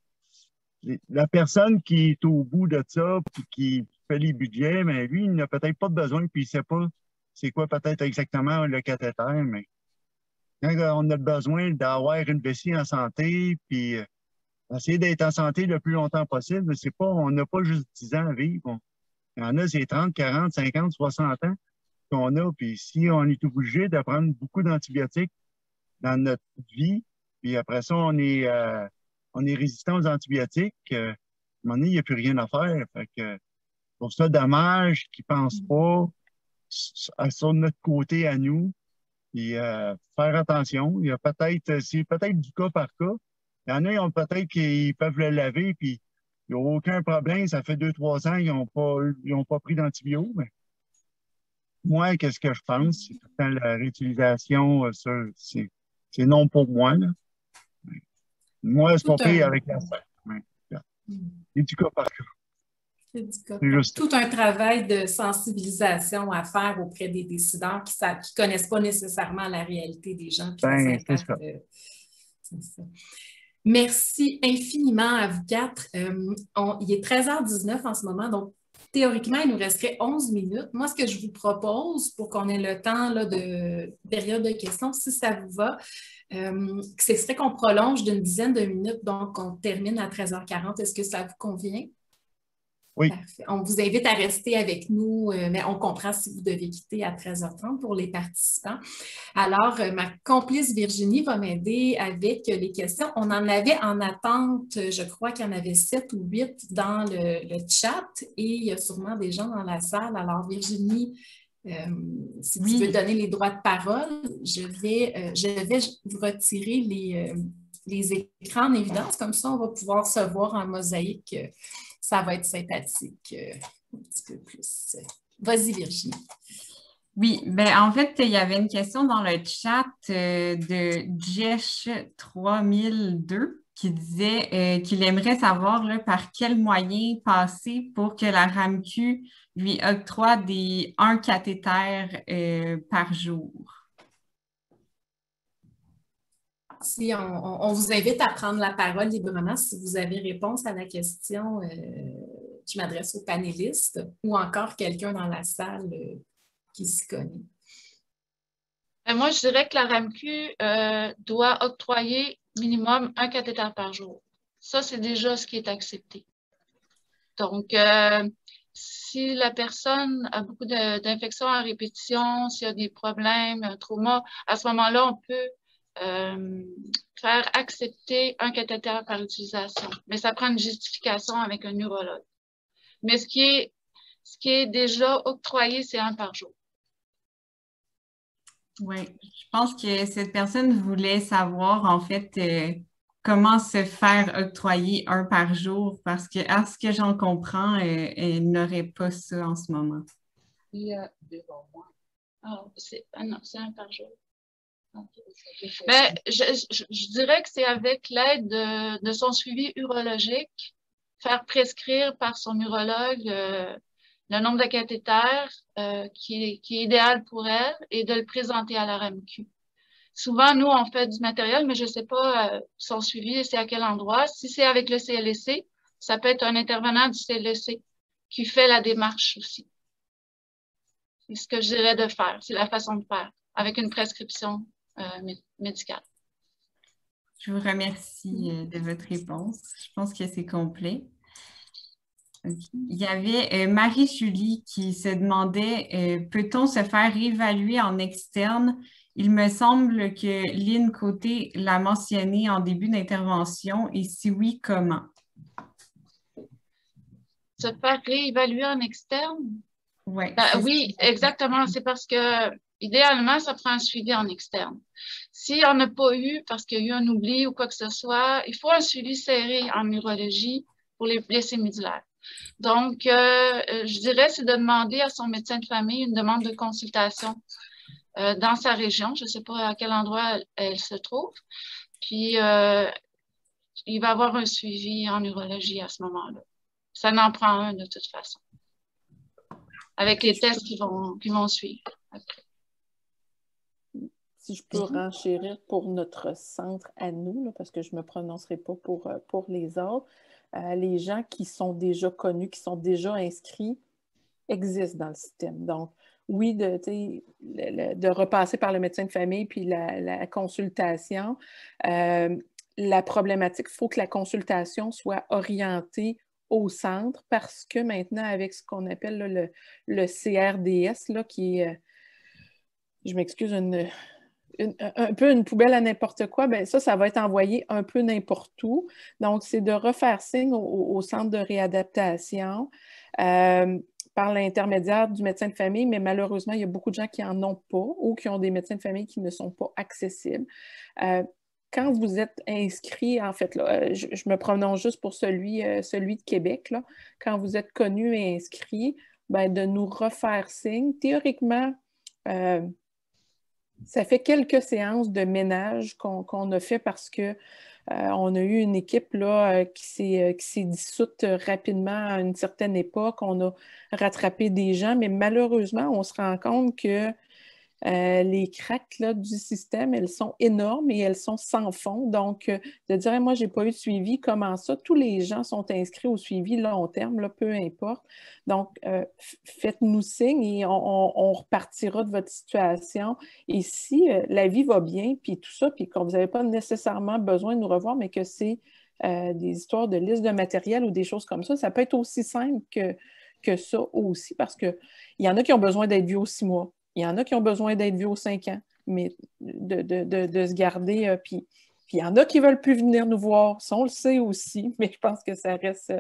la personne qui est au bout de ça et qui fait les budgets, mais lui, il n'a peut-être pas besoin puis il ne sait pas c'est quoi peut-être exactement le cathéter. Mais quand on a besoin d'avoir une vessie en santé puis essayer d'être en santé le plus longtemps possible, on n'a pas juste 10 ans à vivre. Il y en a, c'est 30, 40, 50, 60 ans qu'on a. Puis si on est obligé de prendre beaucoup d'antibiotiques dans notre vie, puis après ça, on est résistant aux antibiotiques, à un moment donné, il n'y a plus rien à faire. Fait que, pour ça, dommage qu'ils ne pensent pas sur notre côté à nous. Puis faire attention. Il y a c'est peut-être du cas par cas. Il y en a, peut-être qu'ils peuvent le laver, puis il n'y a aucun problème. Ça fait 2-3 ans, ils n'ont pas pris d'antibiotiques. Mais moi, qu'est-ce que je pense? C'est tout le temps la réutilisation, c'est non pour moi. Là. Moi, c'est pas pire avec la c'est du cas par cas. C'est tout un travail de sensibilisation à faire auprès des décideurs qui ne connaissent pas nécessairement la réalité des gens. C'est ça. C'est ça. Merci infiniment à vous quatre. Il est 13h19 en ce moment, donc théoriquement, il nous resterait 11 minutes. Moi, ce que je vous propose, pour qu'on ait le temps là, de période de questions, si ça vous va, ce serait qu'on prolonge d'une dizaine de minutes, donc on termine à 13h40. Est-ce que ça vous convient? Oui. Parfait. On vous invite à rester avec nous, mais on comprend si vous devez quitter à 13h30 pour les participants. Alors, ma complice Virginie va m'aider avec les questions. On en avait en attente, je crois qu'il y en avait 7 ou 8 dans le chat et il y a sûrement des gens dans la salle. Alors, Virginie, si tu veux donner les droits de parole, je vais vous retirer les écrans en évidence. Comme ça, on va pouvoir se voir en mosaïque. Ça va être sympathique. un petit peu plus. Vas-y, Virginie. Oui, ben en fait, il y avait une question dans le chat de Jesh 3002 qui disait qu'il aimerait savoir là, par quel moyen passer pour que la RAMQ lui octroie un cathéter par jour. Si on vous invite à prendre la parole librement si vous avez réponse à la question. Je m'adresse aux panélistes ou encore quelqu'un dans la salle qui s'y connaît. Moi, je dirais que la RAMQ doit octroyer minimum un cathéter par jour. Ça, c'est déjà ce qui est accepté. Donc, si la personne a beaucoup d'infections à répétition, s'il y a des problèmes, un trauma, à ce moment-là, on peut faire accepter un cathéter par utilisation. Mais ça prend une justification avec un urologue. Mais ce qui est déjà octroyé, c'est un par jour. Oui, je pense que cette personne voulait savoir, en fait, comment se faire octroyer un par jour, parce que, à ce que j'en comprends, elle n'aurait pas ça en ce moment. Il y a devant moi. Non, c'est un par jour. Mais je dirais que c'est avec l'aide de son suivi urologique, faire prescrire par son urologue le nombre de cathéters qui est idéal pour elle et de le présenter à la RAMQ. Souvent, nous, on fait du matériel, mais je ne sais pas son suivi, c'est à quel endroit. Si c'est avec le CLSC, ça peut être un intervenant du CLSC qui fait la démarche aussi. C'est ce que je dirais de faire, c'est la façon de faire, avec une prescription médicale. Je vous remercie de votre réponse. Je pense que c'est complet. Okay. Il y avait Marie-Julie qui se demandait peut-on se faire évaluer en externe? Il me semble que Lynn Côté l'a mentionné en début d'intervention et si oui, comment? Se faire réévaluer en externe? Ouais, oui, exactement. C'est parce que idéalement, ça prend un suivi en externe. Si on n'a pas eu, parce qu'il y a eu un oubli ou quoi que ce soit, il faut un suivi serré en urologie pour les blessés médulaires. Donc, je dirais, c'est de demander à son médecin de famille une demande de consultation dans sa région. Je ne sais pas à quel endroit elle se trouve. Puis, il va avoir un suivi en urologie à ce moment-là. Ça n'en prend un de toute façon, avec les tests qui vont suivre après. Si je peux renchérir pour notre centre à nous, là, parce que je ne me prononcerai pas pour les autres, les gens qui sont déjà connus, qui sont déjà inscrits, existent dans le système. Donc, oui, de repasser par le médecin de famille puis la consultation. La problématique, il faut que la consultation soit orientée au centre parce que maintenant, avec ce qu'on appelle là, le CRDS, là, qui est, je m'excuse, un peu une poubelle à n'importe quoi, bien ça va être envoyé un peu n'importe où. Donc, c'est de refaire signe au centre de réadaptation par l'intermédiaire du médecin de famille, mais malheureusement, il y a beaucoup de gens qui n'en ont pas ou qui ont des médecins de famille qui ne sont pas accessibles. Quand vous êtes inscrit, en fait, là, je me prononce juste pour celui de Québec, là, quand vous êtes connu et inscrit, bien, de nous refaire signe. Théoriquement, ça fait quelques séances de ménage qu'on a fait parce que on a eu une équipe là, qui s'est dissoute rapidement à une certaine époque. On a rattrapé des gens, mais malheureusement, on se rend compte que les cracks là, du système, elles sont énormes et elles sont sans fond. Donc, de dire, moi, je n'ai pas eu de suivi, comment ça? Tous les gens sont inscrits au suivi long terme, là, peu importe. Donc, faites-nous signe et on repartira de votre situation. Et si la vie va bien, puis tout ça, puis que vous n'avez pas nécessairement besoin de nous revoir, mais que c'est des histoires de liste de matériel ou des choses comme ça peut être aussi simple que ça aussi, parce qu'il y en a qui ont besoin d'être vus aux 6 mois. Il y en a qui ont besoin d'être vus aux 5 ans, mais de se garder. Puis il y en a qui ne veulent plus venir nous voir. Ça, on le sait aussi, mais je pense que ça reste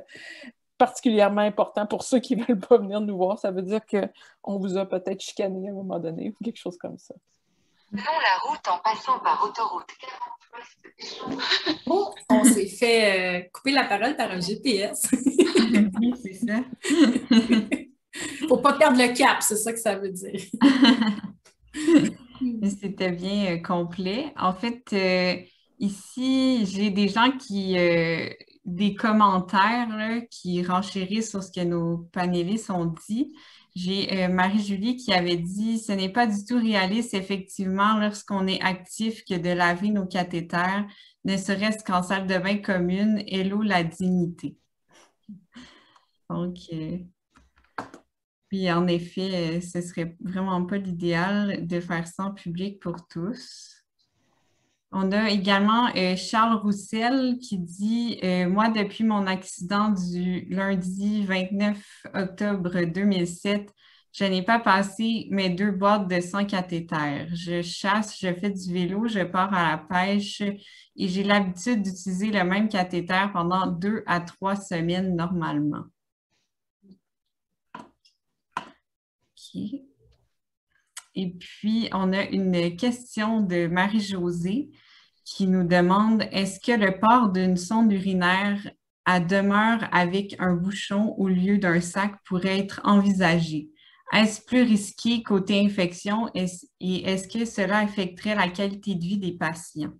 particulièrement important pour ceux qui ne veulent pas venir nous voir. Ça veut dire qu'on vous a peut-être chicané à un moment donné ou quelque chose comme ça. Prenons la route en passant par autoroute 40. Oh, on s'est fait couper la parole par un GPS. Oui, c'est ça. ne faut pas perdre le cap, c'est ça que ça veut dire. C'était bien complet. En fait, ici, j'ai des gens des commentaires là, qui renchérissent sur ce que nos panélistes ont dit. J'ai Marie-Julie qui avait dit « Ce n'est pas du tout réaliste, effectivement, lorsqu'on est actif, que de laver nos cathéters, ne serait-ce qu'en salle de bain commune, hello la dignité. » Donc, puis en effet, ce serait vraiment pas l'idéal de faire ça en public pour tous. On a également Charles Roussel qui dit moi, depuis mon accident du lundi 29 octobre 2007, je n'ai pas passé mes 2 boîtes de 100 cathéters. Je chasse, je fais du vélo, je pars à la pêche et j'ai l'habitude d'utiliser le même cathéter pendant 2 à 3 semaines normalement. OK. Et puis, on a une question de Marie-Josée qui nous demande « Est-ce que le port d'une sonde urinaire à demeure avec un bouchon au lieu d'un sac pourrait être envisagé? Est-ce plus risqué côté infection et est-ce que cela affecterait la qualité de vie des patients? »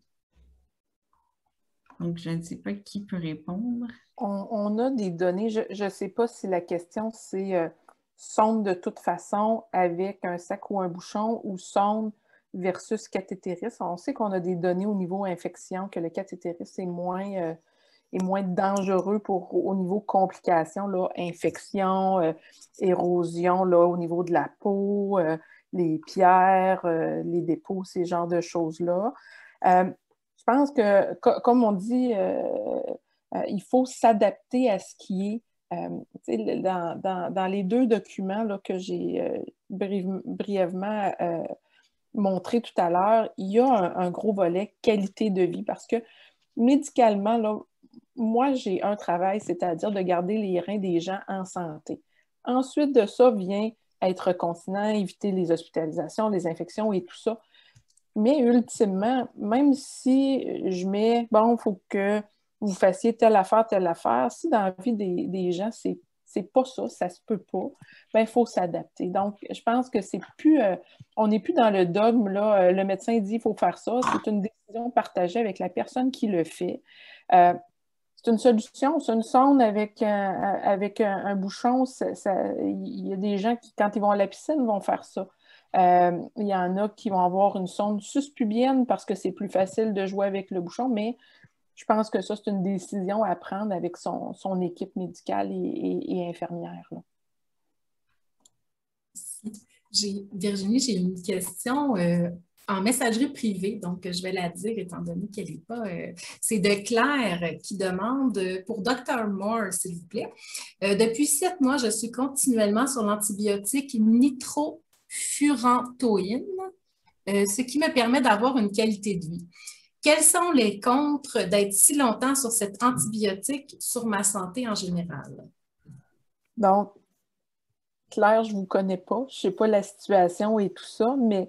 Donc, je ne sais pas qui peut répondre. On a des données. Je ne sais pas si la question, c'est sonde de toute façon avec un sac ou un bouchon ou sonde versus cathétérisme. On sait qu'on a des données au niveau infection, que le cathétérisme est moins dangereux au niveau complications, là, infection, érosion là, au niveau de la peau, les pierres, les dépôts, ces genres de choses-là. Je pense que, comme on dit, il faut s'adapter à ce qui est. Dans les 2 documents là, que j'ai brièvement montré tout à l'heure, il y a un gros volet qualité de vie parce que médicalement, là, moi, j'ai un travail, c'est-à-dire de garder les reins des gens en santé. Ensuite de ça vient être continent, éviter les hospitalisations, les infections et tout ça. Mais ultimement, même si je mets, bon, il faut que vous fassiez telle affaire, si dans la vie des gens, c'est pas ça, ça se peut pas, bien, il faut s'adapter. Donc, je pense que c'est plus, on n'est plus dans le dogme, là, le médecin dit qu'il faut faire ça, c'est une décision partagée avec la personne qui le fait. C'est une solution, c'est une sonde avec un bouchon. Il y a des gens qui, quand ils vont à la piscine, vont faire ça. Il y en a qui vont avoir une sonde suspubienne parce que c'est plus facile de jouer avec le bouchon, mais je pense que ça, c'est une décision à prendre avec son équipe médicale et infirmière. Là. Virginie, j'ai une question en messagerie privée, donc je vais la dire étant donné qu'elle n'est pas... c'est de Claire qui demande pour Dr. Moore, s'il vous plaît. Depuis 7 mois, je suis continuellement sur l'antibiotique nitrofurantoïne, ce qui me permet d'avoir une qualité de vie. Quels sont les contres d'être si longtemps sur cet antibiotique sur ma santé en général? Donc, Claire, je ne vous connais pas, je ne sais pas la situation et tout ça, mais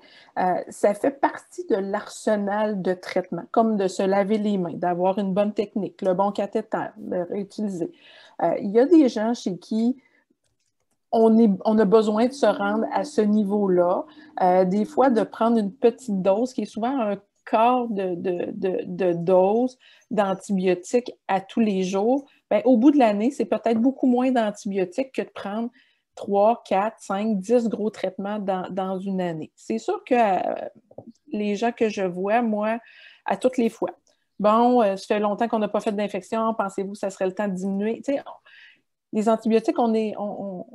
ça fait partie de l'arsenal de traitement, comme de se laver les mains, d'avoir une bonne technique, le bon cathéter, de réutiliser. Il y a des gens chez qui on a besoin de se rendre à ce niveau-là, des fois de prendre une petite dose, qui est souvent un quart de dose d'antibiotiques à tous les jours. Bien, au bout de l'année, c'est peut-être beaucoup moins d'antibiotiques que de prendre 3, 4, 5, 10 gros traitements dans une année. C'est sûr que les gens que je vois, moi, à toutes les fois, bon, ça fait longtemps qu'on n'a pas fait d'infection, pensez-vous que ça serait le temps de diminuer? Tu sais, les antibiotiques,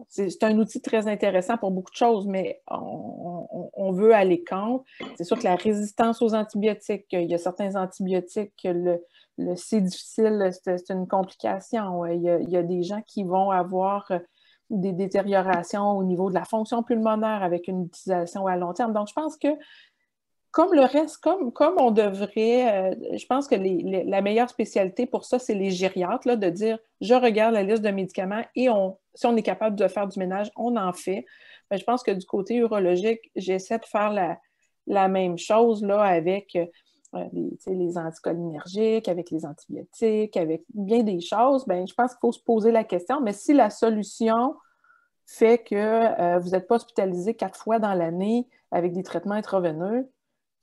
c'est un outil très intéressant pour beaucoup de choses, mais on veut aller contre. C'est sûr que la résistance aux antibiotiques, il y a certains antibiotiques, c'est difficile, c'est une complication. Il y a des gens qui vont avoir des détériorations au niveau de la fonction pulmonaire avec une utilisation à long terme. Donc, je pense que comme le reste, comme on devrait, je pense que la meilleure spécialité pour ça, c'est les gériatres, là, de dire, je regarde la liste de médicaments et si on est capable de faire du ménage, on en fait. Mais je pense que du côté urologique, j'essaie de faire la même chose là, avec les anticholinergiques, avec les antibiotiques, avec bien des choses. Bien, je pense qu'il faut se poser la question, mais si la solution fait que vous n'êtes pas hospitalisé 4 fois dans l'année avec des traitements intraveineux,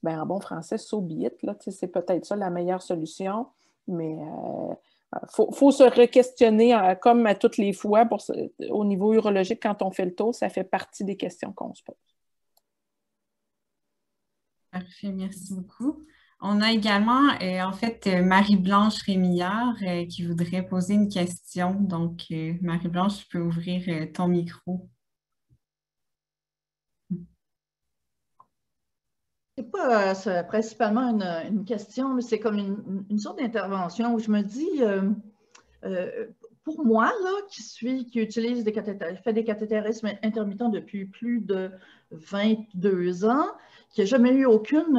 ben, en bon français, so be it, là, c'est peut-être ça la meilleure solution, mais faut se re-questionner comme à toutes les fois au niveau urologique quand on fait le tour, ça fait partie des questions qu'on se pose. Parfait, merci beaucoup. On a également, en fait, Marie-Blanche Rémillard qui voudrait poser une question. Donc, Marie-Blanche, tu peux ouvrir ton micro. C'est pas principalement une question, mais c'est comme une sorte d'intervention où je me dis, pour moi, là, qui utilise des cathéters, fait des cathétérismes intermittents depuis plus de 22 ans, qui n'a jamais eu aucune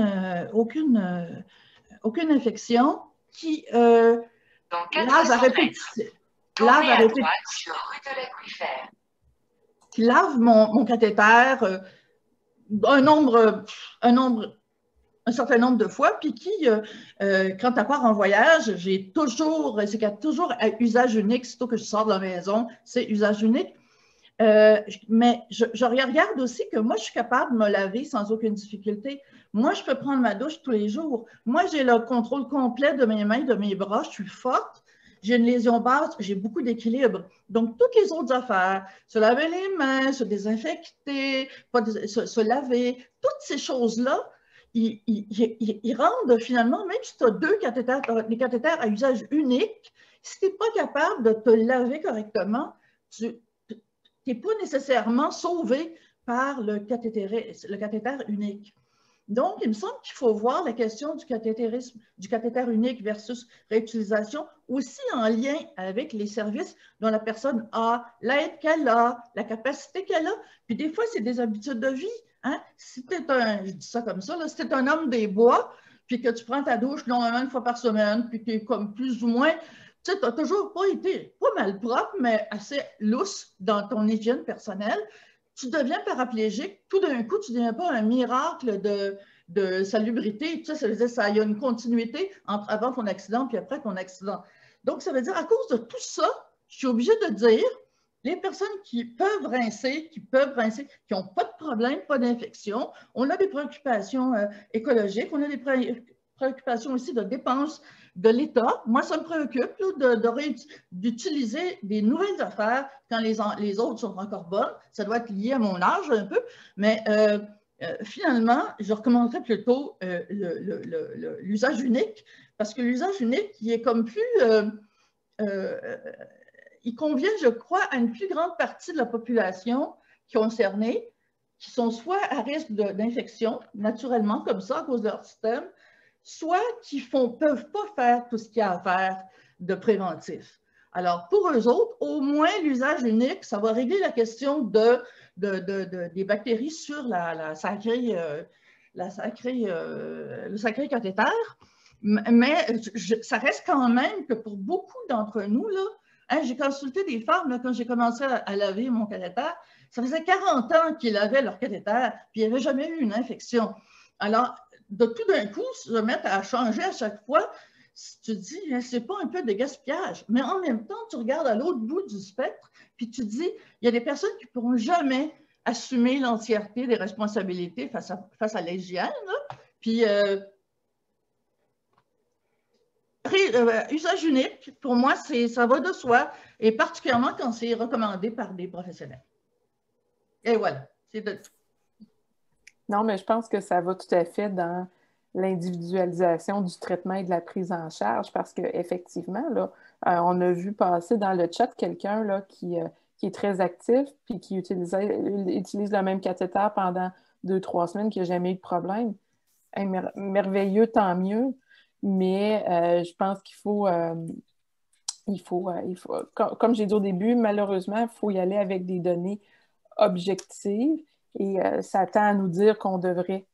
infection, qui lave à répétition. Qui lave mon cathéter un certain nombre de fois, puis qui, quand tu pars en voyage, c'est toujours à usage unique, sitôt que je sors de la maison, c'est usage unique. Mais je regarde aussi que moi, je suis capable de me laver sans aucune difficulté. Moi, je peux prendre ma douche tous les jours. Moi, j'ai le contrôle complet de mes mains, de mes bras, je suis forte. J'ai une lésion basse, j'ai beaucoup d'équilibre. Donc, toutes les autres affaires, se laver les mains, se désinfecter, se laver, toutes ces choses-là, ils rendent finalement, même si tu as des cathéters à usage unique, si tu n'es pas capable de te laver correctement, tu n'es pas nécessairement sauvé par le cathéter unique. Donc, il me semble qu'il faut voir la question du cathéter unique versus réutilisation aussi en lien avec les services dont la personne a, l'aide qu'elle a, la capacité qu'elle a. Puis des fois, c'est des habitudes de vie. Hein? Si tu es je dis ça comme ça, là, si tu es un homme des bois, puis que tu prends ta douche normalement 1 fois par semaine, puis tu es comme plus ou moins, tu sais, tu n'as toujours pas été pas mal propre, mais assez lousse dans ton hygiène personnelle. Tu deviens paraplégique, tout d'un coup, tu ne deviens pas un miracle de salubrité. Tu sais, ça veut dire qu'il y a une continuité entre avant ton accident puis après ton accident. Donc, ça veut dire, à cause de tout ça, je suis obligée de dire, les personnes qui peuvent rincer, qui n'ont pas de problème, pas d'infection, on a des préoccupations écologiques, on a des préoccupations aussi de dépenses de l'État. Moi, ça me préoccupe d'utiliser des nouvelles affaires quand les autres sont encore bonnes. Ça doit être lié à mon âge un peu, mais finalement, je recommanderais plutôt l'usage unique, parce que l'usage unique, il est comme plus... il convient, je crois, à une plus grande partie de la population concernée, qui sont soit à risque d'infection, naturellement, comme ça, à cause de leur système, soit qui ne peuvent pas faire tout ce qu'il y a à faire de préventif. Alors, pour eux autres, au moins, l'usage unique, ça va régler la question des bactéries sur le sacré cathéter. Mais ça reste quand même que pour beaucoup d'entre nous, là, hein, j'ai consulté des femmes là, quand j'ai commencé à laver mon cathéter. Ça faisait 40 ans qu'ils lavaient leur cathéter, puis il n'y avait jamais eu une infection. Alors, de tout d'un coup, se mettre à changer à chaque fois, tu te dis, c'est pas un peu de gaspillage. Mais en même temps, tu regardes à l'autre bout du spectre, puis tu te dis, il y a des personnes qui ne pourront jamais assumer l'entièreté des responsabilités face à l'hygiène. Puis, usage unique, pour moi, ça va de soi, et particulièrement quand c'est recommandé par des professionnels. Et voilà, c'est de tout. Non, mais je pense que ça va tout à fait dans l'individualisation du traitement et de la prise en charge parce qu'effectivement, là, on a vu passer dans le chat quelqu'un là, qui est très actif puis qui utilise le même cathéter pendant 2-3 semaines, qui n'a jamais eu de problème. Merveilleux, tant mieux, mais je pense qu'il faut, comme j'ai dit au début, malheureusement, il faut y aller avec des données objectives. Et ça tend à nous dire qu'on devrait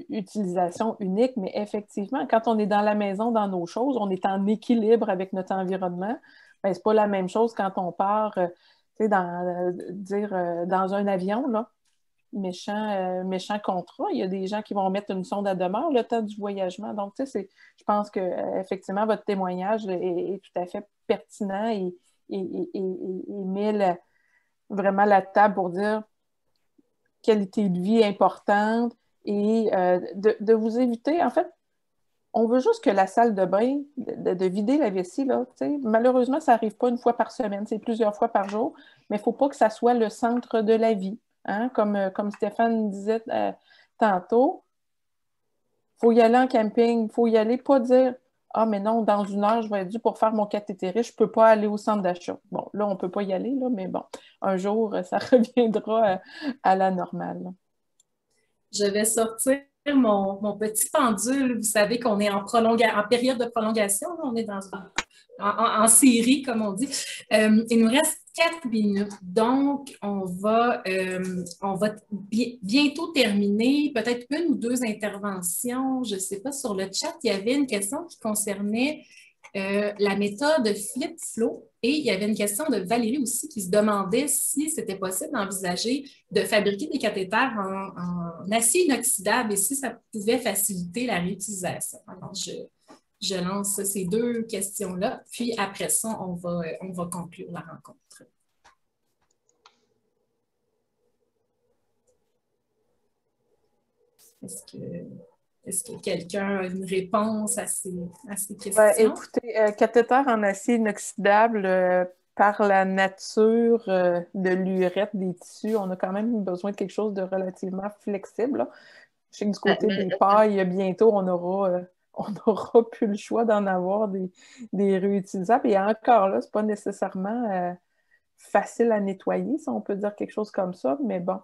utilisation unique, mais effectivement, quand on est dans la maison, dans nos choses, on est en équilibre avec notre environnement. Ce n'est pas la même chose quand on part dans un avion, là, méchant contrat. Il y a des gens qui vont mettre une sonde à demeure le temps du voyagement. Donc, je pense qu'effectivement, votre témoignage est tout à fait pertinent et met vraiment la table pour dire qualité de vie importante et de vous éviter, en fait, on veut juste que la salle de bain, de vider la vessie, là, malheureusement, ça n'arrive pas une fois par semaine, c'est plusieurs fois par jour, mais il ne faut pas que ça soit le centre de la vie. Hein? Comme Stéphane disait tantôt, il faut y aller en camping, il faut y aller, pas dire « Ah, mais non, dans une heure, je vais être dû pour faire mon cathétérisme, je ne peux pas aller au centre d'achat. » Bon, là, on ne peut pas y aller, là, mais bon, un jour, ça reviendra à la normale. Je vais sortir mon petit pendule. Vous savez qu'on est en période de prolongation. On est en série, comme on dit. Il nous reste 4 minutes. Donc, on va bientôt terminer. Peut-être 1 ou 2 interventions. Je ne sais pas, sur le chat, il y avait une question qui concernait la méthode Flip-Flow. Et il y avait une question de Valérie aussi qui se demandait si c'était possible d'envisager de fabriquer des cathéters en acier inoxydable et si ça pouvait faciliter la réutilisation. Alors, je lance ces 2 questions-là, puis après ça, on va conclure la rencontre. Est-ce que quelqu'un a une réponse à ces questions? Écoutez, cathéter en acier inoxydable, par la nature de l'urètre des tissus, on a quand même besoin de quelque chose de relativement flexible. Là. Je sais que du côté des pailles, bientôt, on n'aura plus le choix d'en avoir des réutilisables. Et encore là, ce n'est pas nécessairement facile à nettoyer, si on peut dire quelque chose comme ça, mais bon.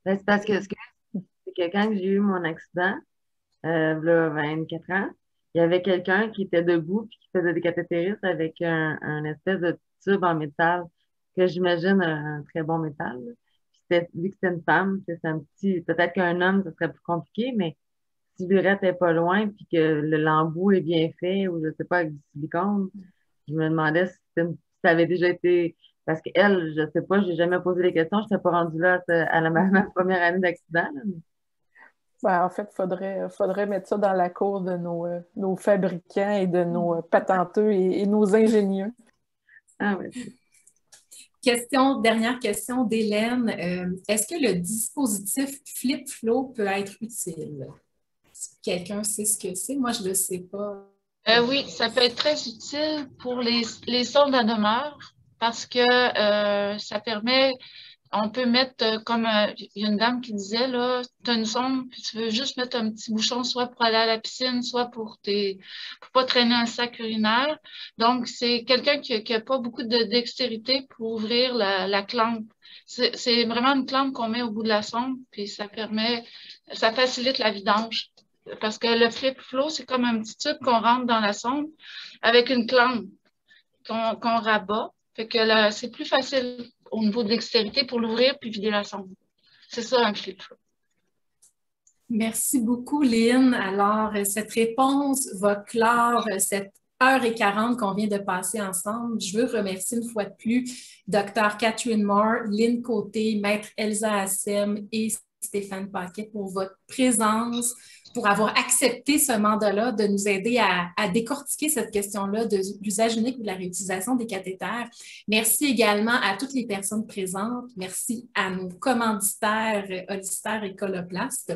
C'est parce que c'est quelqu'un que j'ai eu mon accident, là, 24 ans. Il y avait quelqu'un qui était debout et qui faisait des cathétérismes avec un espèce de tube en métal, que j'imagine un très bon métal. Vu que c'était une femme, c'est un petit. Peut-être qu'un homme, ça serait plus compliqué, mais si l'urètre n'est pas loin puis que l'embout est bien fait, ou je ne sais pas, avec du silicone, je me demandais si ça avait déjà été. Parce qu'elle, je ne sais pas, je n'ai jamais posé les questions, je ne suis pas rendue là à ma première année d'accident. En fait, il faudrait mettre ça dans la cour de nos fabricants et de nos patenteux et nos ingénieux. Ah oui. Dernière question d'Hélène. Est-ce que le dispositif Flip-Flow peut être utile? Quelqu'un sait ce que c'est? Moi, je ne le sais pas. Oui, ça peut être très utile pour les sondes à demeure parce que ça permet... On peut mettre comme il y a une dame qui disait, là, tu as une sonde, puis tu veux juste mettre un petit bouchon, soit pour aller à la piscine, soit pour pas traîner un sac urinaire. Donc, c'est quelqu'un qui n'a pas beaucoup de dextérité pour ouvrir la clampe. C'est vraiment une clampe qu'on met au bout de la sonde, puis ça facilite la vidange. Parce que le Flip-Flow, c'est comme un petit tube qu'on rentre dans la sonde avec une clampe qu'on rabat. Fait que là, c'est plus facile au niveau de l'extériorité pour l'ouvrir puis vider la sonde. C'est ça un Flip-Flow. Merci beaucoup, Lynn. Alors, cette réponse va clore cette 1h40 qu'on vient de passer ensemble. Je veux remercier une fois de plus Dr. Catherine Moore, Lynn Côté, Maître Elsa Assem et Stéphane Paquet pour votre présence, pour avoir accepté ce mandat-là de nous aider à décortiquer cette question-là de l'usage unique ou de la réutilisation des cathéters. Merci également à toutes les personnes présentes. Merci à nos commanditaires Hollister et Coloplast.